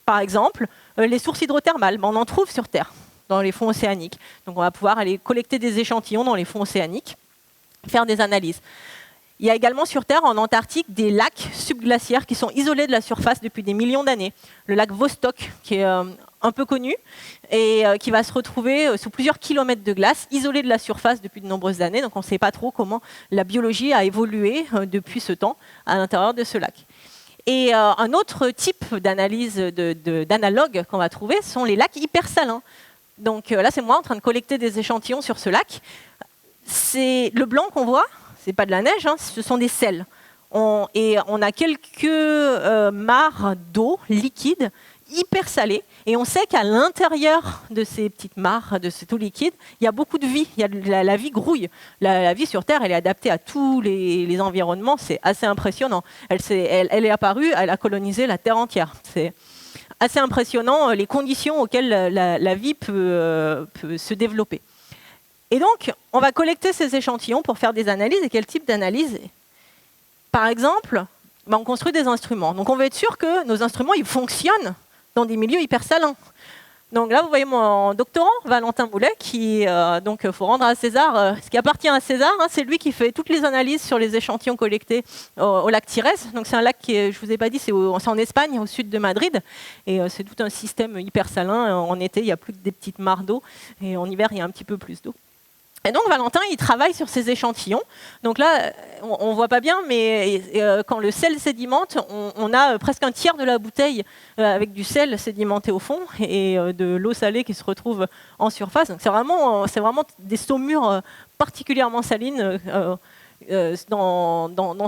Par exemple, les sources hydrothermales, on en trouve sur Terre, dans les fonds océaniques. Donc on va pouvoir aller collecter des échantillons dans les fonds océaniques, faire des analyses. Il y a également sur Terre, en Antarctique, des lacs subglaciaires qui sont isolés de la surface depuis des millions d'années. Le lac Vostok, qui est un peu connu, et qui va se retrouver sous plusieurs kilomètres de glace, isolé de la surface depuis de nombreuses années. Donc on ne sait pas trop comment la biologie a évolué depuis ce temps à l'intérieur de ce lac. Et un autre type d'analyse, d'analogue qu'on va trouver, sont les lacs hypersalins. Donc là, c'est moi en train de collecter des échantillons sur ce lac. C'est le blanc qu'on voit, c'est pas de la neige, ce sont des sels. Et on a quelques mares d'eau liquide hyper salées. Et on sait qu'à l'intérieur de ces petites mares, de cette eau liquide, il y a beaucoup de vie. La vie grouille. La vie sur Terre, elle est adaptée à tous les environnements. C'est assez impressionnant. Elle est apparue, elle a colonisé la Terre entière. C'est assez impressionnant les conditions auxquelles la vie peut se développer. Et donc, on va collecter ces échantillons pour faire des analyses. Et quel type d'analyse? Par exemple, on construit des instruments. Donc, on veut être sûr que nos instruments ils fonctionnent dans des milieux hyper salins. Donc là, vous voyez mon doctorant, Valentin Boulet, qui, donc, faut rendre à César ce qui appartient à César. C'est lui qui fait toutes les analyses sur les échantillons collectés au lac Tires. Donc c'est un lac qui, je vous ai pas dit, c'est en Espagne, au sud de Madrid, et c'est tout un système hyper salin. En été, il y a plus que des petites mares d'eau, et en hiver, il y a un petit peu plus d'eau. Et donc Valentin, il travaille sur ces échantillons. Donc là, on ne voit pas bien, mais quand le sel sédimente, on a presque un tiers de la bouteille avec du sel sédimenté au fond et de l'eau salée qui se retrouve en surface. Donc c'est vraiment des saumures particulièrement salines dans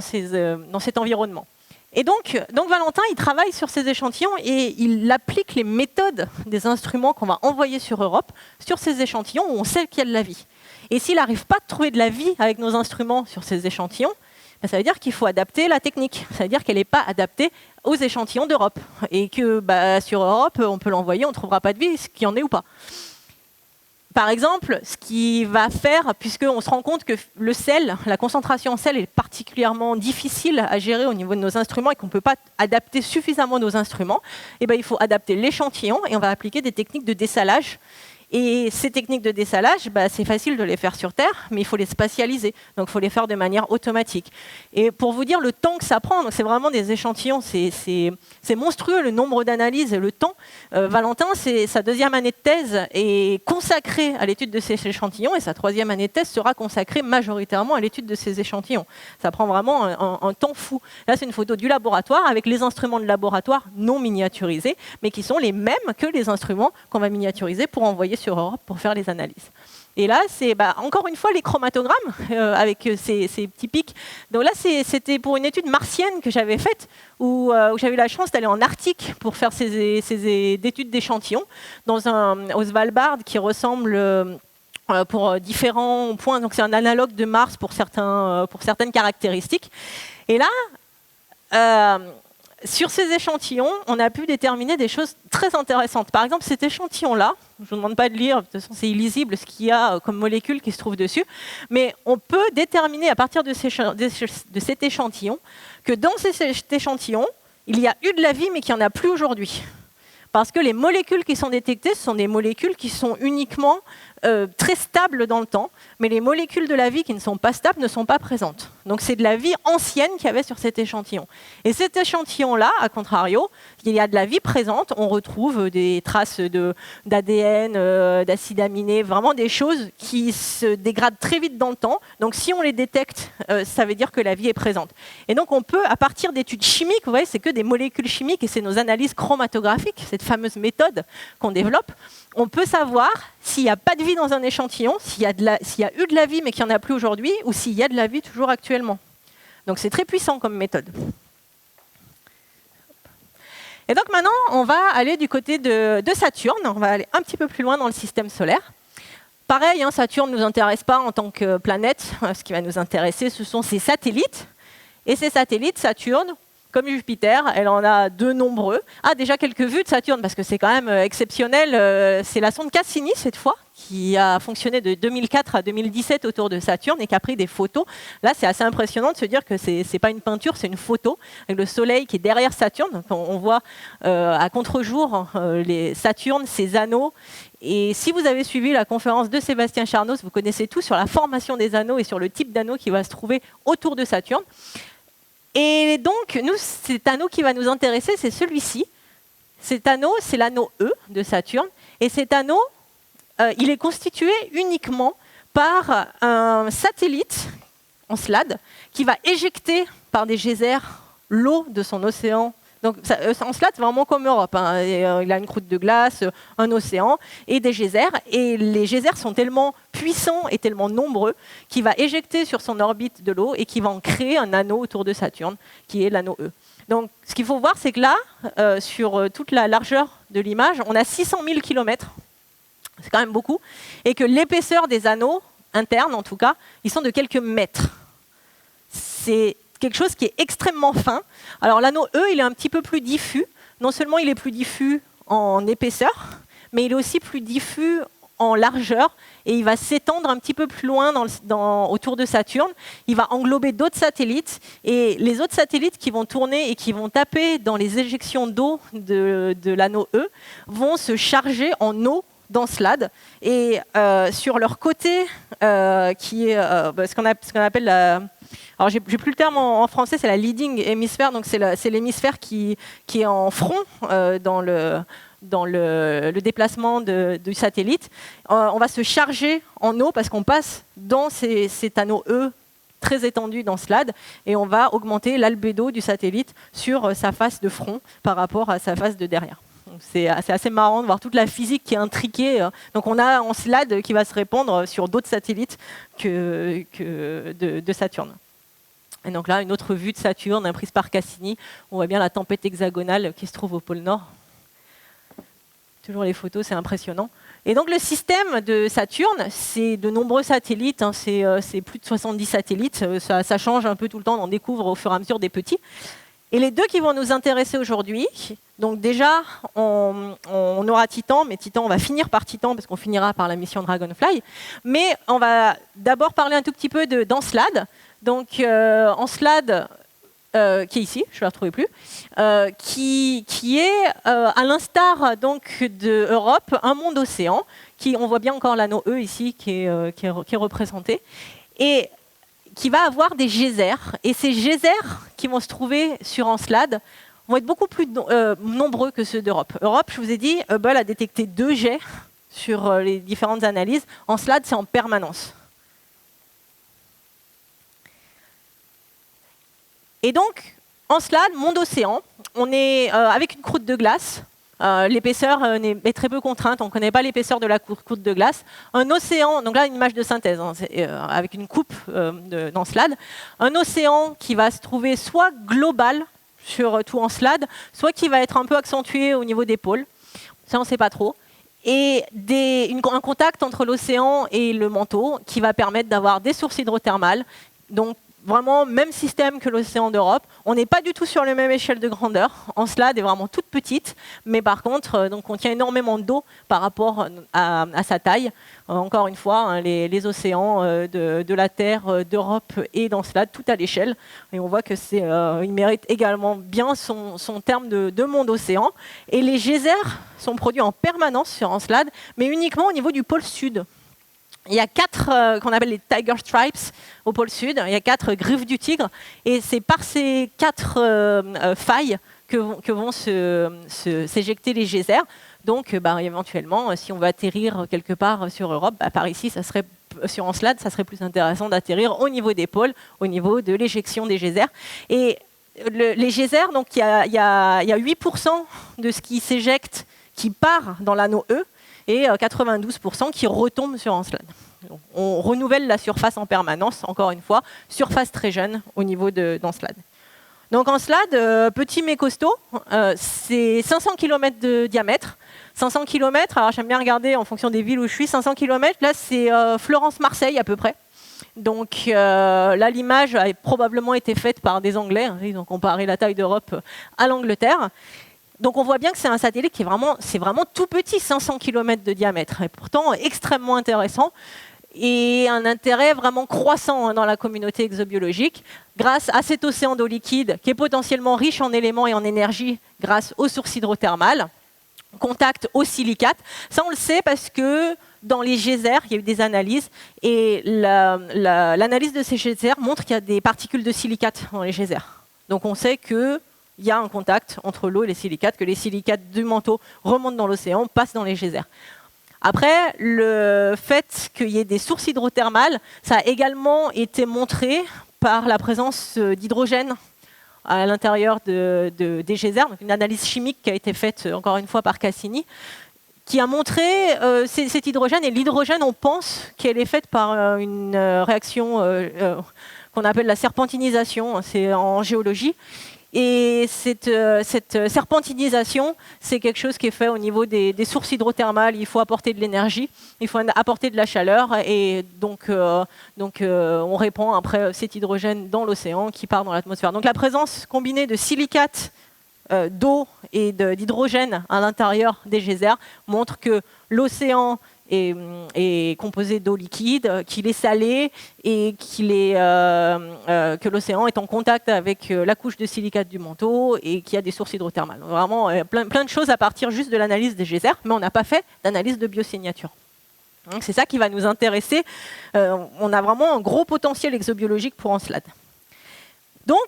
cet environnement. Et donc Valentin, il travaille sur ces échantillons et il applique les méthodes des instruments qu'on va envoyer sur Europe sur ces échantillons où on sait qu'il y a de la vie. Et s'il n'arrive pas à trouver de la vie avec nos instruments sur ces échantillons, ça veut dire qu'il faut adapter la technique. Ça veut dire qu'elle n'est pas adaptée aux échantillons d'Europe. Et que sur Europe, on peut l'envoyer, on ne trouvera pas de vie, qu'il y en ait ou pas. Par exemple, ce qui va faire, puisqu'on se rend compte que le sel, la concentration en sel est particulièrement difficile à gérer au niveau de nos instruments et qu'on ne peut pas adapter suffisamment nos instruments, il faut adapter l'échantillon et on va appliquer des techniques de dessalage. Et ces techniques de dessalage, c'est facile de les faire sur Terre, mais il faut les spatialiser. Donc, il faut les faire de manière automatique. Et pour vous dire le temps que ça prend, c'est vraiment des échantillons, c'est monstrueux le nombre d'analyses et le temps. Valentin, sa deuxième année de thèse est consacrée à l'étude de ces échantillons et sa troisième année de thèse sera consacrée majoritairement à l'étude de ces échantillons. Ça prend vraiment un temps fou. Là, c'est une photo du laboratoire avec les instruments de laboratoire non miniaturisés, mais qui sont les mêmes que les instruments qu'on va miniaturiser pour envoyer sur Europe pour faire les analyses. Et là, c'est encore une fois les chromatogrammes avec ces petits pics. Donc là, c'était pour une étude martienne que j'avais faite, où j'avais eu la chance d'aller en Arctique pour faire ces études d'échantillons, au Svalbard qui ressemble pour différents points. Donc c'est un analogue de Mars pour certaines caractéristiques. Et là, sur ces échantillons, on a pu déterminer des choses très intéressantes. Par exemple, cet échantillon-là, je ne vous demande pas de lire, de toute façon c'est illisible ce qu'il y a comme molécules qui se trouvent dessus, mais on peut déterminer à partir de cet échantillon que dans cet échantillon, il y a eu de la vie mais qu'il n'y en a plus aujourd'hui. Parce que les molécules qui sont détectées, ce sont des molécules qui sont uniquement très stables dans le temps, mais les molécules de la vie qui ne sont pas stables ne sont pas présentes. Donc c'est de la vie ancienne qu'il y avait sur cet échantillon. Et cet échantillon-là, à contrario, il y a de la vie présente, on retrouve des traces d'ADN, d'acides aminés, vraiment des choses qui se dégradent très vite dans le temps. Donc si on les détecte, ça veut dire que la vie est présente. Et donc on peut, à partir d'études chimiques, vous voyez, c'est que des molécules chimiques et c'est nos analyses chromatographiques, cette fameuse méthode qu'on développe, on peut savoir s'il n'y a pas de vie dans un échantillon, s'il y a eu de la vie mais qu'il n'y en a plus aujourd'hui, ou s'il y a de la vie toujours actuellement. Donc c'est très puissant comme méthode. Et donc maintenant, on va aller du côté de Saturne, on va aller un petit peu plus loin dans le système solaire. Pareil, Saturne ne nous intéresse pas en tant que planète, ce qui va nous intéresser, ce sont ses satellites. Et ces satellites, Saturne, comme Jupiter, elle en a de nombreux. Ah, déjà quelques vues de Saturne, parce que c'est quand même exceptionnel. C'est la sonde Cassini, cette fois, qui a fonctionné de 2004 à 2017 autour de Saturne et qui a pris des photos. Là, c'est assez impressionnant de se dire que ce n'est pas une peinture, c'est une photo, avec le Soleil qui est derrière Saturne. Donc, on voit à contre-jour Saturne, ses anneaux. Et si vous avez suivi la conférence de Sébastien Charnos, vous connaissez tout sur la formation des anneaux et sur le type d'anneau qui va se trouver autour de Saturne. Et donc, nous, cet anneau qui va nous intéresser, c'est celui-ci. Cet anneau, c'est l'anneau E de Saturne. Et cet anneau, il est constitué uniquement par un satellite en SLAD qui va éjecter par des geysers l'eau de son océan. Donc, en SLAD, c'est vraiment comme Europe. Il a une croûte de glace, un océan et des geysers. Et les geysers sont tellement puissants et tellement nombreux qu'il va éjecter sur son orbite de l'eau et qu'il va en créer un anneau autour de Saturne, qui est l'anneau E. Donc, ce qu'il faut voir, c'est que là, sur toute la largeur de l'image, on a 600 000 km. C'est quand même beaucoup. Et que l'épaisseur des anneaux, internes en tout cas, ils sont de quelques mètres. C'est quelque chose qui est extrêmement fin. Alors l'anneau E, il est un petit peu plus diffus. Non seulement il est plus diffus en épaisseur, mais il est aussi plus diffus en largeur et il va s'étendre un petit peu plus loin autour de Saturne. Il va englober d'autres satellites et les autres satellites qui vont tourner et qui vont taper dans les éjections d'eau de l'anneau E vont se charger en eau dans SLAD et sur leur côté qui est ce qu'on appelle la... Alors j'ai plus le terme en français, c'est la leading hémisphère, donc c'est l'hémisphère qui est en front dans le déplacement du satellite. On va se charger en eau parce qu'on passe dans cet anneau E très étendu dans SLAD et on va augmenter l'albédo du satellite sur sa face de front par rapport à sa face de derrière. C'est assez marrant de voir toute la physique qui est intriquée. Donc on a un SLAD qui va se répandre sur d'autres satellites que de Saturne. Et donc là, une autre vue de Saturne, prise par Cassini. On voit bien la tempête hexagonale qui se trouve au pôle Nord. Toujours les photos, c'est impressionnant. Et donc le système de Saturne, c'est de nombreux satellites. C'est plus de 70 satellites. Ça change un peu tout le temps. On découvre au fur et à mesure des petits. Et les deux qui vont nous intéresser aujourd'hui, donc déjà, on aura Titan, mais Titan, on va finir par Titan parce qu'on finira par la mission Dragonfly. Mais on va d'abord parler un tout petit peu d'Encelade. Donc Encelade, qui est ici, je ne la retrouvais plus, qui est, à l'instar donc de Europe, un monde océan on voit bien encore l'anneau E ici qui est représenté, et qui va avoir des geysers. Et ces geysers qui vont se trouver sur Encelade vont être beaucoup plus nombreux que ceux d'Europe. Europe, je vous ai dit, Hubble a détecté 2 jets sur les différentes analyses. Encelade, c'est en permanence. Et donc, Encelade, monde océan, on est avec une croûte de glace. L'épaisseur est très peu contrainte, on ne connaît pas l'épaisseur de la croûte de glace. Un océan, donc là une image de synthèse, hein, avec une coupe d'Encelade. Un océan qui va se trouver soit global sur tout Encelade, soit qui va être un peu accentué au niveau des pôles. Ça, on ne sait pas trop. Et un contact entre l'océan et le manteau qui va permettre d'avoir des sources hydrothermales. Donc, vraiment, même système que l'océan d'Europe. On n'est pas du tout sur la même échelle de grandeur. Encelade est vraiment toute petite, mais par contre, donc, contient énormément d'eau par rapport à sa taille. Encore une fois, hein, les océans de la Terre, d'Europe et d'Encelade, tout à l'échelle. Et on voit que il mérite également bien son terme de monde océan. Et les geysers sont produits en permanence sur Encelade, mais uniquement au niveau du pôle sud. Il y a 4 qu'on appelle les Tiger Stripes au pôle sud, il y a 4 griffes du tigre, et c'est par ces 4 failles que vont s'éjecter les geysers. Donc éventuellement, si on veut atterrir quelque part sur Europe, par ici, sur Encelade, ça serait plus intéressant d'atterrir au niveau des pôles, au niveau de l'éjection des geysers. Et les geysers, donc il y a 8% de ce qui s'éjecte qui part dans l'anneau E, et 92% qui retombent sur Encelade. On renouvelle la surface en permanence, encore une fois, surface très jeune au niveau d'Encelade. Donc Encelade, petit mais costaud, c'est 500 km de diamètre. 500 km, alors j'aime bien regarder en fonction des villes où je suis, 500 km, là c'est Florence-Marseille à peu près. Donc là, l'image a probablement été faite par des Anglais, hein, ils ont comparé la taille d'Europe à l'Angleterre. Donc on voit bien que c'est un satellite qui est vraiment tout petit, 500 km de diamètre, et pourtant extrêmement intéressant, et un intérêt vraiment croissant dans la communauté exobiologique, grâce à cet océan d'eau liquide qui est potentiellement riche en éléments et en énergie grâce aux sources hydrothermales, contact au silicate. Ça on le sait parce que dans les geysers, il y a eu des analyses, et l'analyse de ces geysers montre qu'il y a des particules de silicate dans les geysers. Donc on sait que il y a un contact entre l'eau et les silicates, que les silicates du manteau remontent dans l'océan, passent dans les geysers. Après, le fait qu'il y ait des sources hydrothermales, ça a également été montré par la présence d'hydrogène à l'intérieur des geysers, donc une analyse chimique qui a été faite encore une fois par Cassini, qui a montré cet hydrogène, et l'hydrogène, on pense qu'elle est faite par une réaction qu'on appelle la serpentinisation, c'est en géologie. Et cette serpentinisation, c'est quelque chose qui est fait au niveau des sources hydrothermales. Il faut apporter de l'énergie, il faut apporter de la chaleur, et donc on répand après cet hydrogène dans l'océan qui part dans l'atmosphère. Donc la présence combinée de silicates, d'eau et d'hydrogène à l'intérieur des geysers montre que l'océan est composé d'eau liquide, qu'il est salé, et que l'océan est en contact avec la couche de silicate du manteau, et qu'il y a des sources hydrothermales. Donc vraiment plein de choses à partir juste de l'analyse des geysers, mais on n'a pas fait d'analyse de biosignature. Donc c'est ça qui va nous intéresser. On a vraiment un gros potentiel exobiologique pour Encelade. Donc,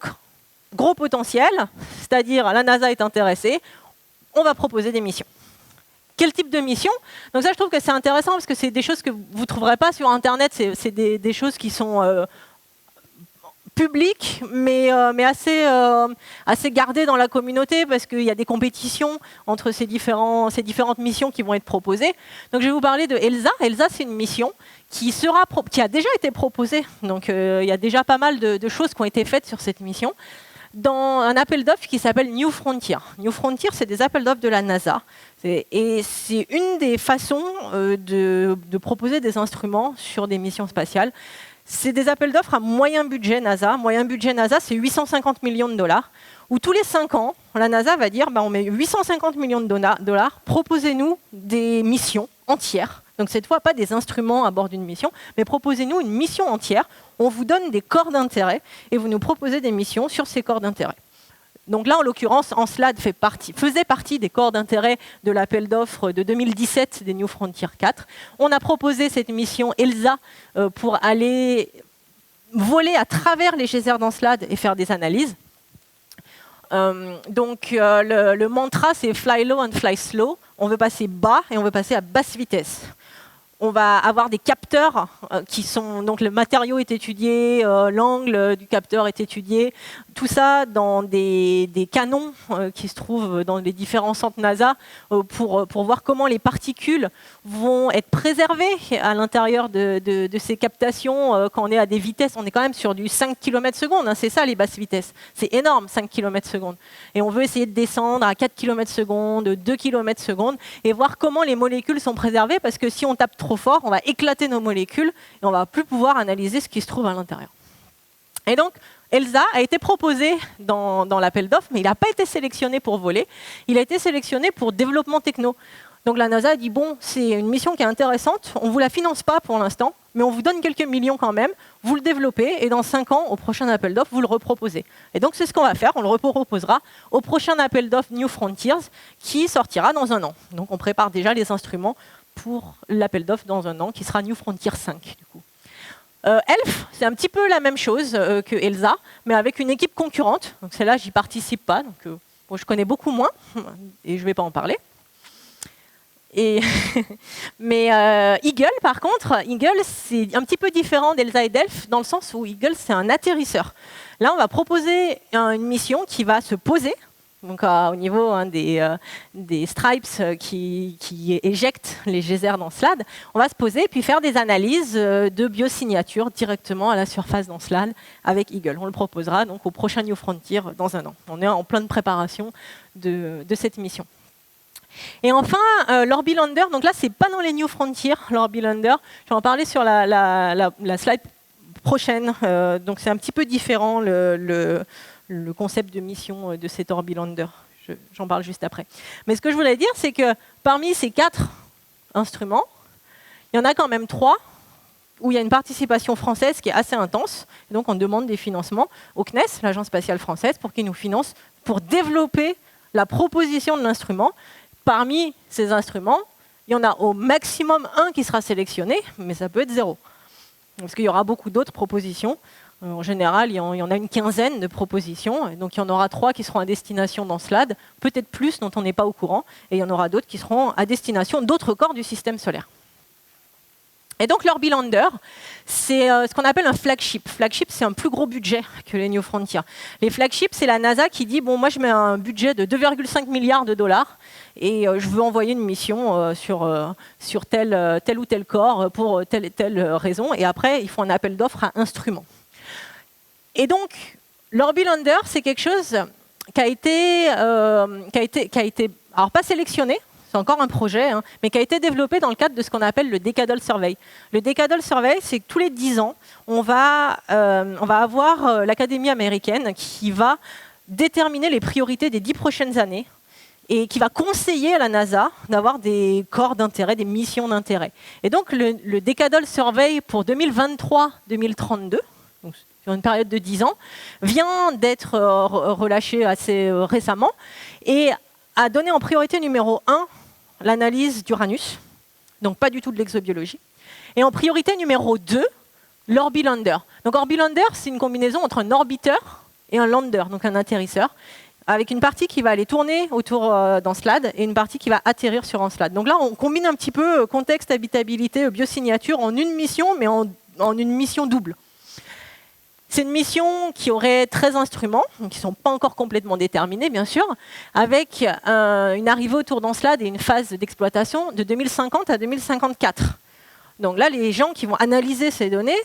gros potentiel, c'est-à-dire la NASA est intéressée, on va proposer des missions. Quel type de mission? Donc ça, je trouve que c'est intéressant parce que c'est des choses que vous ne trouverez pas sur Internet. C'est des choses qui sont publiques, mais assez gardées dans la communauté, parce qu'il y a des compétitions entre ces différentes missions qui vont être proposées. Donc je vais vous parler de ELSA. ELSA, c'est une mission qui a déjà été proposée. Donc il y a déjà pas mal de choses qui ont été faites sur cette mission, dans un appel d'offres qui s'appelle New Frontier. New Frontier, c'est des appels d'offres de la NASA. Et c'est une des façons de proposer des instruments sur des missions spatiales. C'est des appels d'offres à moyen budget NASA. Moyen budget NASA, c'est 850 millions de dollars, où tous les 5 ans, la NASA va dire on met 850 millions de dollars, proposez-nous des missions entières. Donc cette fois, pas des instruments à bord d'une mission, mais proposez-nous une mission entière. On vous donne des corps d'intérêt et vous nous proposez des missions sur ces corps d'intérêt. Donc là, en l'occurrence, Encelade faisait partie des corps d'intérêt de l'appel d'offres de 2017 des New Frontier 4. On a proposé cette mission ELSA pour aller voler à travers les geysers d'Encelade et faire des analyses. Le mantra, c'est fly low and fly slow. On veut passer bas et on veut passer à basse vitesse. On va avoir des capteurs qui sont... Donc le matériau est étudié, l'angle du capteur est étudié. Tout ça dans des canons qui se trouvent dans les différents centres NASA pour voir comment les particules vont être préservées à l'intérieur de ces captations quand on est à des vitesses. On est quand même sur du 5 km/s, hein, c'est ça les basses vitesses. C'est énorme, 5 km/s. Et on veut essayer de descendre à 4 km/s, 2 km/s et voir comment les molécules sont préservées parce que si on tape trop fort, on va éclater nos molécules et on ne va plus pouvoir analyser ce qui se trouve à l'intérieur. Et donc, ELSA a été proposé dans l'appel d'offres, mais il n'a pas été sélectionné pour voler, il a été sélectionné pour développement techno. Donc la NASA a dit, bon, c'est une mission qui est intéressante, on ne vous la finance pas pour l'instant, mais on vous donne quelques millions quand même, vous le développez, et dans 5 ans, au prochain appel d'offres, vous le reproposez. Et donc c'est ce qu'on va faire, on le reproposera au prochain appel d'offres New Frontiers, qui sortira dans 1 an. Donc on prépare déjà les instruments pour l'appel d'offres dans 1 an, qui sera New Frontier 5, du coup. ELF, c'est un petit peu la même chose que ELSA, mais avec une équipe concurrente. Donc celle-là, j'y participe pas, donc bon, je connais beaucoup moins, et je ne vais pas en parler. Mais Eagle, par contre, Eagle, c'est un petit peu différent d'ELSA et d'ELF, dans le sens où Eagle, c'est un atterrisseur. Là, on va proposer une mission qui va se poser, donc au niveau des stripes qui éjectent les geysers d'Encelade. On va se poser et puis faire des analyses de biosignature directement à la surface d'Encelade avec Eagle. On le proposera donc au prochain New Frontier dans 1 an. On est en pleine préparation de cette mission. Et enfin, l'Orbilander, donc là, c'est pas dans les New Frontier, l'Orbilander. Je vais en parler sur la slide prochaine. Donc c'est un petit peu différent le concept de mission de cet Orbilander. J'en parle juste après. Mais ce que je voulais dire, c'est que parmi ces 4 instruments, il y en a quand même 3 où il y a une participation française qui est assez intense. Et donc on demande des financements au CNES, l'Agence spatiale française, pour qu'ils nous financent pour développer la proposition de l'instrument. Parmi ces instruments, il y en a au maximum 1 qui sera sélectionné, mais ça peut être 0. Parce qu'il y aura beaucoup d'autres propositions. En général, il y en a une quinzaine de propositions. Et donc il y en aura 3 qui seront à destination d'Encelade, peut-être plus dont on n'est pas au courant. Et il y en aura d'autres qui seront à destination d'autres corps du système solaire. Et donc l'Orbilander, c'est ce qu'on appelle un flagship. Flagship, c'est un plus gros budget que les New Frontier. Les flagships, c'est la NASA qui dit, bon, moi je mets un budget de 2,5 milliards de dollars et je veux envoyer une mission sur tel ou tel corps pour telle et telle raison. Et après, ils font un appel d'offres à instruments. Et donc, l'Orbilander, c'est quelque chose qui a été, alors pas sélectionné, c'est encore un projet, hein, mais qui a été développé dans le cadre de ce qu'on appelle le Decadal Survey. Le Decadal Survey, c'est que tous les 10 ans, on va avoir l'Académie américaine qui va déterminer les priorités des 10 prochaines années et qui va conseiller à la NASA d'avoir des corps d'intérêt, des missions d'intérêt. Et donc, le Decadal Survey pour 2023-2032, sur une période de 10 ans, vient d'être relâché assez récemment et a donné en priorité numéro 1 l'analyse d'Uranus, donc pas du tout de l'exobiologie. Et en priorité numéro 2, l'Orbilander. Donc Orbilander, c'est une combinaison entre un orbiteur et un lander, donc un atterrisseur, avec une partie qui va aller tourner autour d'Encelade et une partie qui va atterrir sur Encelade. Donc là, on combine un petit peu contexte, habitabilité, biosignature en une mission, mais en une mission double. C'est une mission qui aurait 13 instruments, qui ne sont pas encore complètement déterminés, bien sûr, avec une arrivée autour d'Encelade et une phase d'exploitation de 2050 à 2054. Donc là, les gens qui vont analyser ces données,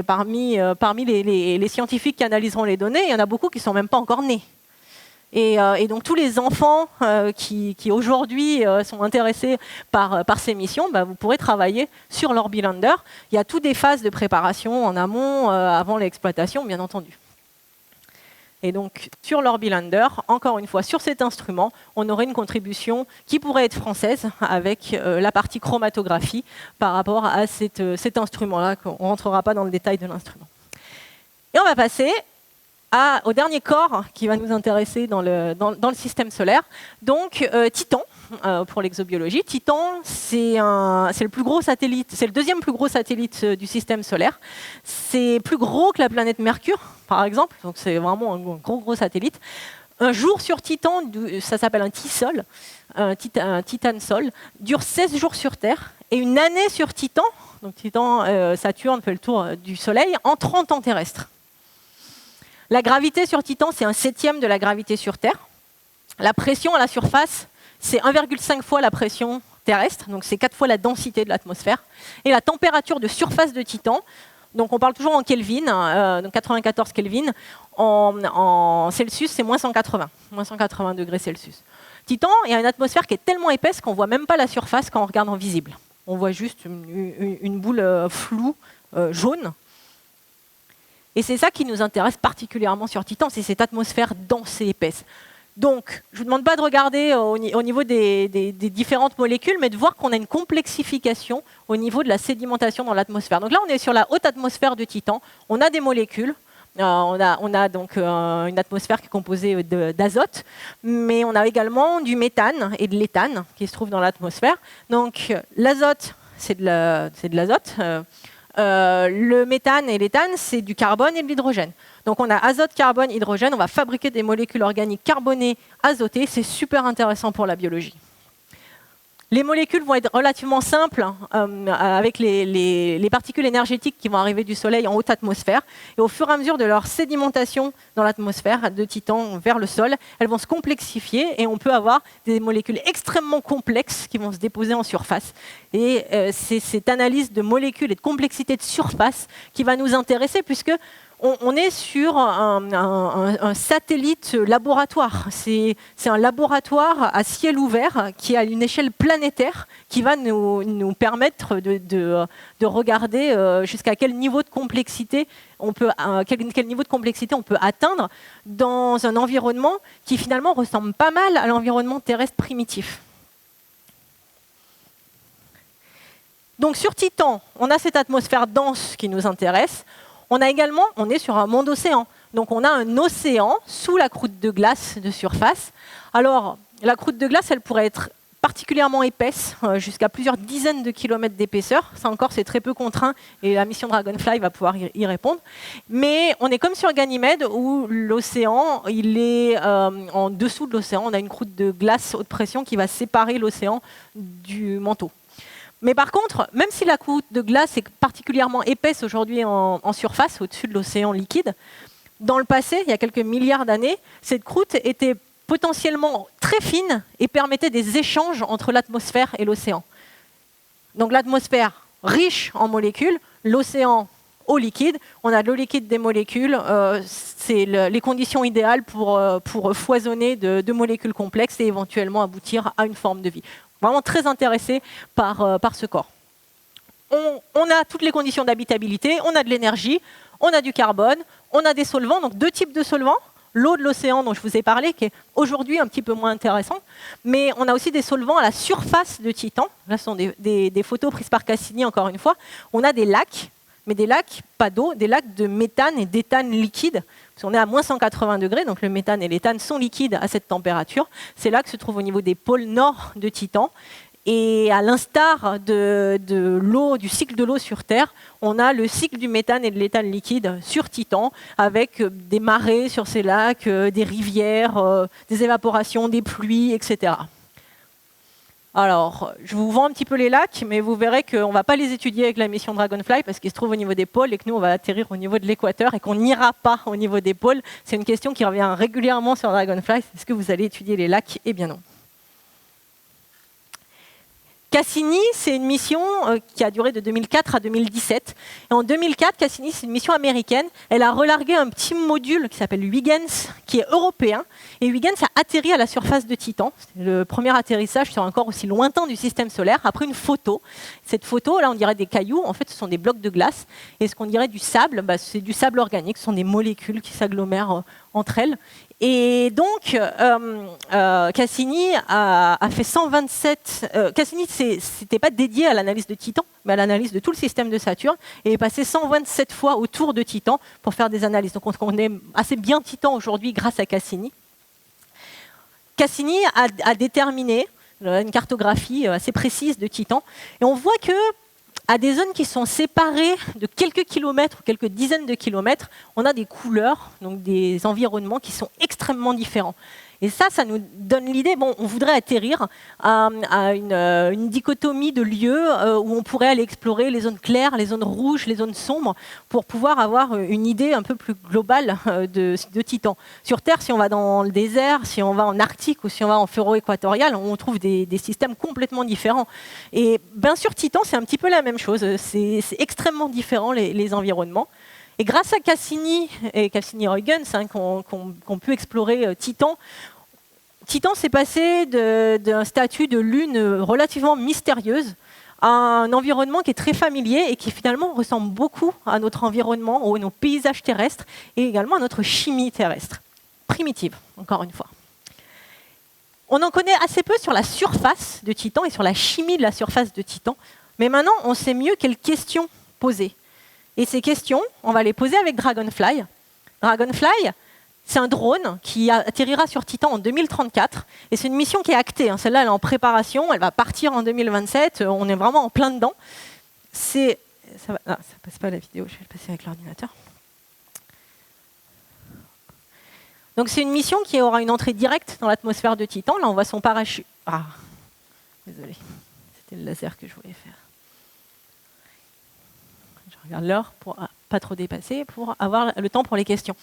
parmi les scientifiques qui analyseront les données, il y en a beaucoup qui ne sont même pas encore nés. Et donc tous les enfants qui aujourd'hui sont intéressés par ces missions, vous pourrez travailler sur l'Orbilander. Il y a toutes des phases de préparation en amont, avant l'exploitation, bien entendu. Et donc sur l'Orbilander, encore une fois, sur cet instrument, on aurait une contribution qui pourrait être française avec la partie chromatographie par rapport à cet instrument-là, qu'on ne rentrera pas dans le détail de l'instrument. Et on va passer au dernier corps qui va nous intéresser dans le système solaire. Donc, Titan, pour l'exobiologie. Titan, c'est le plus gros satellite, c'est le deuxième plus gros satellite du système solaire. C'est plus gros que la planète Mercure, par exemple. Donc, c'est vraiment un gros satellite. Un jour sur Titan, ça s'appelle un T-Sol, un Titan-Sol, dure 16 jours sur Terre. Et une année sur Titan, donc Titan, Saturne fait le tour du Soleil, en 30 ans terrestres. La gravité sur Titan, c'est 1/7 de la gravité sur Terre. La pression à la surface, c'est 1,5 fois la pression terrestre, donc c'est 4 fois la densité de l'atmosphère. Et la température de surface de Titan, donc on parle toujours en Kelvin, donc 94 Kelvin, en Celsius, c'est moins 180 degrés Celsius. Titan, il y a une atmosphère qui est tellement épaisse qu'on ne voit même pas la surface quand on regarde en visible. On voit juste une boule floue, jaune. Et c'est ça qui nous intéresse particulièrement sur Titan, c'est cette atmosphère dense et épaisse. Donc, je ne vous demande pas de regarder au niveau des différentes molécules, mais de voir qu'on a une complexification au niveau de la sédimentation dans l'atmosphère. Donc là, on est sur la haute atmosphère de Titan. On a des molécules. On a donc une atmosphère qui est composée d'azote, mais on a également du méthane et de l'éthane qui se trouvent dans l'atmosphère. Donc, l'azote, c'est de l'azote. Le méthane et l'éthane, c'est du carbone et de l'hydrogène. Donc on a azote, carbone, hydrogène, on va fabriquer des molécules organiques carbonées azotées, c'est super intéressant pour la biologie. Les molécules vont être relativement simples avec les particules énergétiques qui vont arriver du Soleil en haute atmosphère. Et au fur et à mesure de leur sédimentation dans l'atmosphère de Titan vers le sol, elles vont se complexifier et on peut avoir des molécules extrêmement complexes qui vont se déposer en surface. Et c'est cette analyse de molécules et de complexité de surface qui va nous intéresser puisque on est sur un satellite laboratoire. C'est un laboratoire à ciel ouvert qui a une échelle planétaire qui va nous permettre de regarder jusqu'à quel niveau de complexité quel niveau de complexité on peut atteindre dans un environnement qui finalement ressemble pas mal à l'environnement terrestre primitif. Donc sur Titan, on a cette atmosphère dense qui nous intéresse. On est sur un monde océan. Donc on a un océan sous la croûte de glace de surface. Alors, la croûte de glace, elle pourrait être particulièrement épaisse, jusqu'à plusieurs dizaines de kilomètres d'épaisseur. Ça encore, c'est très peu contraint et la mission Dragonfly va pouvoir y répondre. Mais on est comme sur Ganymède où l'océan, il est en dessous de l'océan. On a une croûte de glace haute pression qui va séparer l'océan du manteau. Mais par contre, même si la croûte de glace est particulièrement épaisse aujourd'hui en surface, au-dessus de l'océan liquide, dans le passé, il y a quelques milliards d'années, cette croûte était potentiellement très fine et permettait des échanges entre l'atmosphère et l'océan. Donc l'atmosphère riche en molécules, l'océan eau liquide, on a de l'eau liquide des molécules, c'est les conditions idéales pour foisonner de molécules complexes et éventuellement aboutir à une forme de vie. Vraiment très intéressé par ce corps. On a toutes les conditions d'habitabilité, on a de l'énergie, on a du carbone, on a des solvants, donc deux types de solvants. L'eau de l'océan dont je vous ai parlé, qui est aujourd'hui un petit peu moins intéressante, mais on a aussi des solvants à la surface de Titan. Là, ce sont des photos prises par Cassini, encore une fois. On a des lacs, mais des lacs, pas d'eau, des lacs de méthane et d'éthane liquide. On est à moins 180 degrés, donc le méthane et l'éthane sont liquides à cette température. C'est là que se trouve au niveau des pôles nord de Titan. Et à l'instar de l'eau, du cycle de l'eau sur Terre, on a le cycle du méthane et de l'éthane liquide sur Titan, avec des marées sur ces lacs, des rivières, des évaporations, des pluies, etc. Alors, je vous vends un petit peu les lacs, mais vous verrez qu'on ne va pas les étudier avec la mission Dragonfly parce qu'ils se trouvent au niveau des pôles et que nous, on va atterrir au niveau de l'équateur et qu'on n'ira pas au niveau des pôles. C'est une question qui revient régulièrement sur Dragonfly. Est-ce que vous allez étudier les lacs? Eh bien non. Cassini, c'est une mission qui a duré de 2004 à 2017. Et en 2004, Cassini, c'est une mission américaine. Elle a relargué un petit module qui s'appelle Huygens, qui est européen. Et Huygens a atterri à la surface de Titan. C'est le premier atterrissage sur un corps aussi lointain du système solaire. Après une photo. Cette photo, là, on dirait des cailloux. En fait, ce sont des blocs de glace. Et ce qu'on dirait du sable, c'est du sable organique. Ce sont des molécules qui s'agglomèrent entre elles. Et donc, Cassini a fait 127... Cassini, c'était pas dédié à l'analyse de Titan, mais à l'analyse de tout le système de Saturne, et est passé 127 fois autour de Titan pour faire des analyses. Donc on connaît assez bien Titan aujourd'hui grâce à Cassini. Cassini a déterminé une cartographie assez précise de Titan, et on voit que à des zones qui sont séparées de quelques kilomètres, quelques dizaines de kilomètres, on a des couleurs, donc des environnements qui sont extrêmement différents. Et ça nous donne l'idée, bon, on voudrait atterrir à une dichotomie de lieux où on pourrait aller explorer les zones claires, les zones rouges, les zones sombres, pour pouvoir avoir une idée un peu plus globale de Titan. Sur Terre, si on va dans le désert, si on va en Arctique ou si on va en furrow équatorial, on trouve des systèmes complètement différents. Et bien sûr, Titan, c'est un petit peu la même chose. C'est extrêmement différent, les environnements. Et grâce à Cassini et Cassini-Huygens, qu'on pu explorer Titan, Titan s'est passé d'un statut de lune relativement mystérieuse à un environnement qui est très familier et qui finalement ressemble beaucoup à notre environnement, à nos paysages terrestres et également à notre chimie terrestre, primitive, encore une fois. On en connaît assez peu sur la surface de Titan et sur la chimie de la surface de Titan, mais maintenant on sait mieux quelles questions poser. Et ces questions, on va les poser avec Dragonfly. Dragonfly, c'est un drone qui atterrira sur Titan en 2034. Et c'est une mission qui est actée. Celle-là, elle est en préparation. Elle va partir en 2027. On est vraiment en plein dedans. Ça passe pas la vidéo. Je vais le passer avec l'ordinateur. Donc c'est une mission qui aura une entrée directe dans l'atmosphère de Titan. Là, on voit son parachute. Ah, désolé. C'était le laser que je voulais faire. Je regarde l'heure pour pas trop dépasser, pour avoir le temps pour les questions.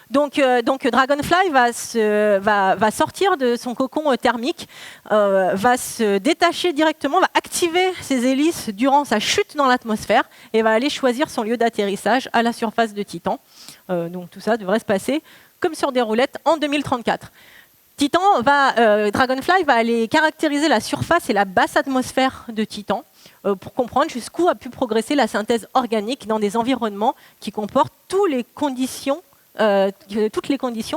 Donc Dragonfly va sortir de son cocon thermique, va se détacher directement, va activer ses hélices durant sa chute dans l'atmosphère et va aller choisir son lieu d'atterrissage à la surface de Titan. Donc tout ça devrait se passer comme sur des roulettes en 2034. Dragonfly va aller caractériser la surface et la basse atmosphère de Titan pour comprendre jusqu'où a pu progresser la synthèse organique dans des environnements qui comportent toutes les conditions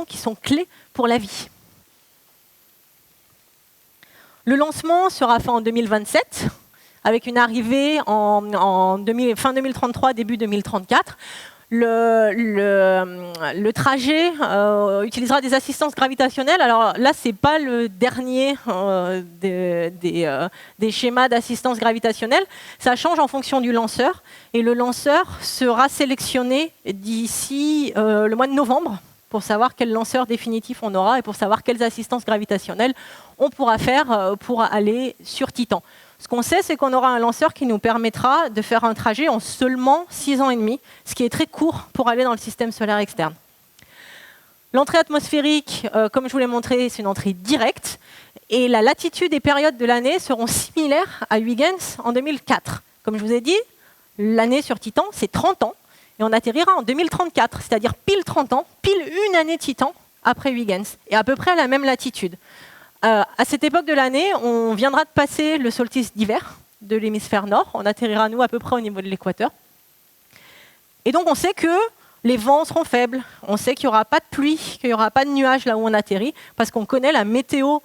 qui sont clés pour la vie. Le lancement sera fait en 2027, avec une arrivée fin 2033, début 2034. Le trajet utilisera des assistances gravitationnelles. Alors là, ce n'est pas le dernier des schémas d'assistance gravitationnelle. Ça change en fonction du lanceur. Et le lanceur sera sélectionné d'ici le mois de novembre pour savoir quel lanceur définitif on aura et pour savoir quelles assistances gravitationnelles on pourra faire pour aller sur Titan. Ce qu'on sait, c'est qu'on aura un lanceur qui nous permettra de faire un trajet en seulement 6 ans et demi, ce qui est très court pour aller dans le système solaire externe. L'entrée atmosphérique, comme je vous l'ai montré, c'est une entrée directe, et la latitude et période de l'année seront similaires à Huygens en 2004. Comme je vous ai dit, l'année sur Titan, c'est 30 ans, et on atterrira en 2034, c'est-à-dire pile 30 ans, pile une année Titan après Huygens, et à peu près à la même latitude. À cette époque de l'année, on viendra de passer le solstice d'hiver de l'hémisphère nord. On atterrira, nous, à peu près au niveau de l'équateur. Et donc, on sait que les vents seront faibles. On sait qu'il n'y aura pas de pluie, qu'il n'y aura pas de nuages là où on atterrit, parce qu'on connaît la météo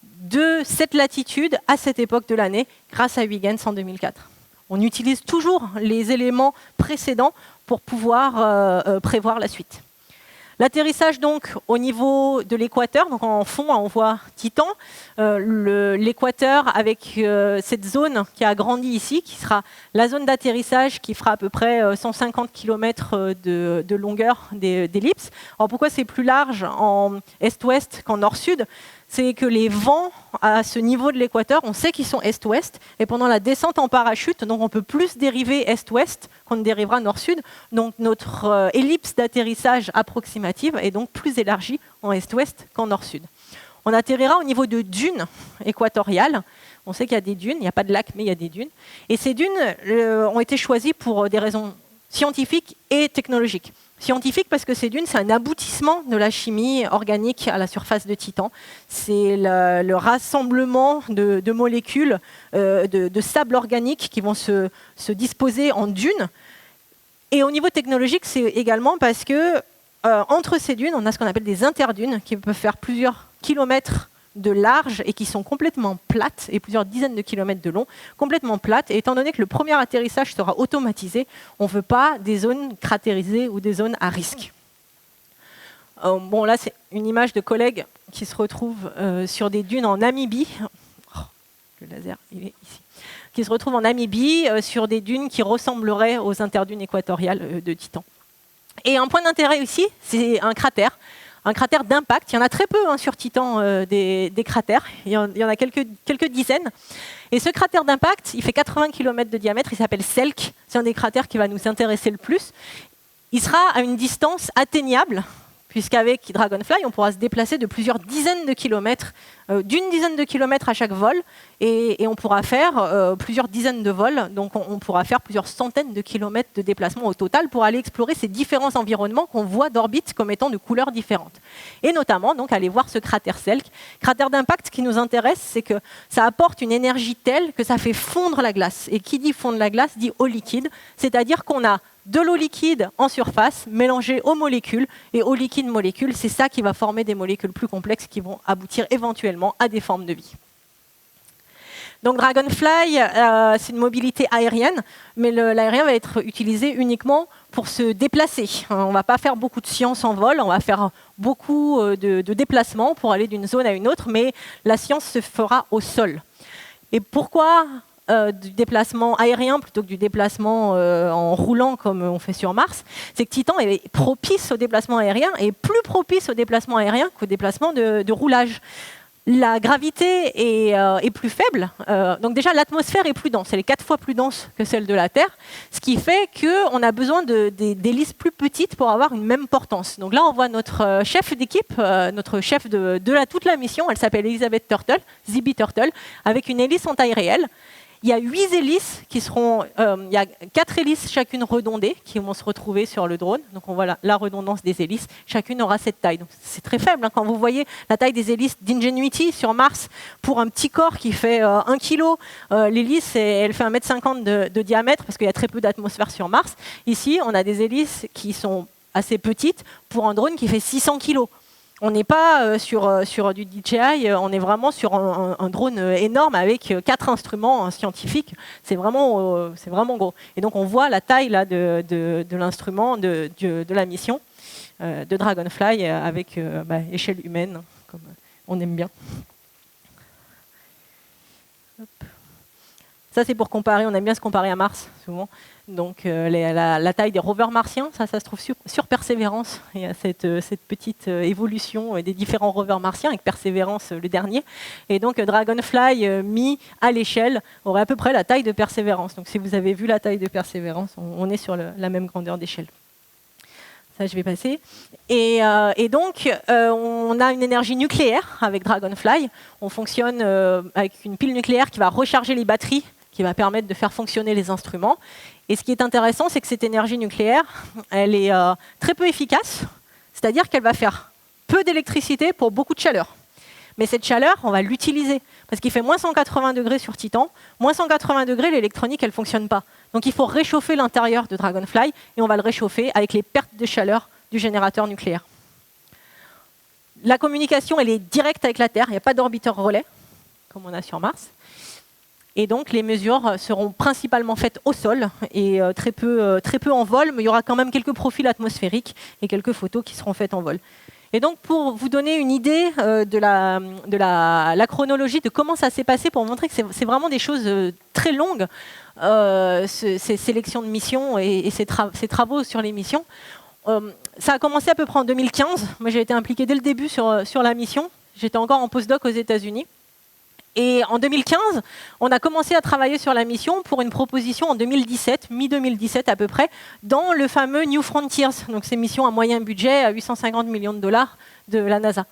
de cette latitude à cette époque de l'année, grâce à Huygens en 2004. On utilise toujours les éléments précédents pour pouvoir prévoir la suite. L'atterrissage donc au niveau de l'équateur, donc en fond on voit Titan, l'équateur avec cette zone qui a agrandi ici, qui sera la zone d'atterrissage qui fera à peu près 150 km de longueur d'ellipse. Alors pourquoi c'est plus large en est-ouest qu'en nord-sud ? C'est que les vents à ce niveau de l'équateur, on sait qu'ils sont est-ouest, et pendant la descente en parachute, donc on peut plus dériver est-ouest qu'on ne dérivera nord-sud. Donc notre ellipse d'atterrissage approximative est donc plus élargie en est-ouest qu'en nord-sud. On atterrira au niveau de dunes équatoriales. On sait qu'il y a des dunes, il n'y a pas de lac, mais il y a des dunes. Et ces dunes ont été choisies pour des raisons scientifiques et technologiques. Scientifique parce que ces dunes, c'est un aboutissement de la chimie organique à la surface de Titan. C'est le rassemblement de molécules, de sable organique qui vont se disposer en dunes. Et au niveau technologique, c'est également parce que entre ces dunes, on a ce qu'on appelle des interdunes qui peuvent faire plusieurs kilomètres de large et qui sont complètement plates et plusieurs dizaines de kilomètres de long, complètement plates. Et étant donné que le premier atterrissage sera automatisé, on ne veut pas des zones cratérisées ou des zones à risque. Bon, là, c'est une image de collègues qui se retrouvent sur des dunes en Namibie. Oh, le laser, il est ici. Qui se retrouvent en Namibie sur des dunes qui ressembleraient aux interdunes équatoriales de Titan. Et un point d'intérêt ici, c'est un cratère d'impact. Il y en a très peu sur Titan des cratères. Il y en a quelques dizaines. Et ce cratère d'impact, il fait 80 km de diamètre. Il s'appelle Selk. C'est un des cratères qui va nous intéresser le plus. Il sera à une distance atteignable, puisqu'avec Dragonfly, on pourra se déplacer de plusieurs dizaines de kilomètres, d'une dizaine de kilomètres à chaque vol, et on pourra faire plusieurs dizaines de vols, donc on pourra faire plusieurs centaines de kilomètres de déplacement au total pour aller explorer ces différents environnements qu'on voit d'orbite comme étant de couleurs différentes. Et notamment, donc, aller voir ce cratère Selk. Cratère d'impact, ce qui nous intéresse, c'est que ça apporte une énergie telle que ça fait fondre la glace. Et qui dit fondre la glace dit eau liquide, c'est-à-dire qu'on a de l'eau liquide en surface mélangée aux molécules, et eau liquide molécules, c'est ça qui va former des molécules plus complexes qui vont aboutir éventuellement à des formes de vie. Donc Dragonfly, c'est une mobilité aérienne, mais l'aérien va être utilisé uniquement pour se déplacer. On ne va pas faire beaucoup de science en vol, on va faire beaucoup de déplacements pour aller d'une zone à une autre, mais la science se fera au sol. Et pourquoi du déplacement aérien plutôt que du déplacement en roulant comme on fait sur Mars? C'est que Titan est propice au déplacement aérien et plus propice au déplacement aérien qu'au déplacement de roulage. La gravité est plus faible, donc déjà l'atmosphère est plus dense, elle est 4 fois plus dense que celle de la Terre, ce qui fait qu'on a besoin d'hélices plus petites pour avoir une même portance. Donc là on voit notre chef d'équipe, notre chef de toute la mission, elle s'appelle Elizabeth Turtle, Zibby Turtle, avec une hélice en taille réelle. Il y a 8 hélices qui seront, il y a 4 hélices chacune redondées qui vont se retrouver sur le drone. Donc on voit la redondance des hélices. Chacune aura cette taille. Donc c'est très faible. Quand vous voyez la taille des hélices d'Ingenuity sur Mars pour un petit corps qui fait 1 kg, l'hélice elle fait 1,50 m de diamètre parce qu'il y a très peu d'atmosphère sur Mars. Ici, on a des hélices qui sont assez petites pour un drone qui fait 600 kg. On n'est pas sur du DJI, on est vraiment sur un drone énorme avec 4 instruments scientifiques. C'est vraiment gros. Et donc on voit la taille là, de l'instrument, de la mission de Dragonfly avec échelle humaine, comme on aime bien. Hop. Ça c'est pour comparer, on aime bien se comparer à Mars souvent. Donc la taille des rovers martiens, ça se trouve sur Persévérance. Il y a cette petite évolution des différents rovers martiens, avec Persévérance le dernier. Et donc Dragonfly mis à l'échelle aurait à peu près la taille de Persévérance. Donc si vous avez vu la taille de Persévérance, on est sur la même grandeur d'échelle. Ça, je vais passer. Et donc, on a une énergie nucléaire avec Dragonfly. On fonctionne avec une pile nucléaire qui va recharger les batteries, qui va permettre de faire fonctionner les instruments. Et ce qui est intéressant, c'est que cette énergie nucléaire, elle est très peu efficace, c'est-à-dire qu'elle va faire peu d'électricité pour beaucoup de chaleur. Mais cette chaleur, on va l'utiliser, parce qu'il fait moins 180 degrés sur Titan. Moins 180 degrés, l'électronique, elle ne fonctionne pas. Donc il faut réchauffer l'intérieur de Dragonfly, et on va le réchauffer avec les pertes de chaleur du générateur nucléaire. La communication, elle est directe avec la Terre, il n'y a pas d'orbiteur relais, comme on a sur Mars. Et donc les mesures seront principalement faites au sol et très peu en vol, mais il y aura quand même quelques profils atmosphériques et quelques photos qui seront faites en vol. Et donc pour vous donner une idée de la chronologie, de comment ça s'est passé, pour vous montrer que c'est vraiment des choses très longues, ces sélections de missions et ces travaux sur les missions. Ça a commencé à peu près en 2015. Moi j'ai été impliquée dès le début sur la mission. J'étais encore en postdoc aux États-Unis. Et en 2015, on a commencé à travailler sur la mission pour une proposition en 2017, mi-2017 à peu près, dans le fameux New Frontiers, donc ces missions à moyen budget à 850 millions de dollars de la NASA.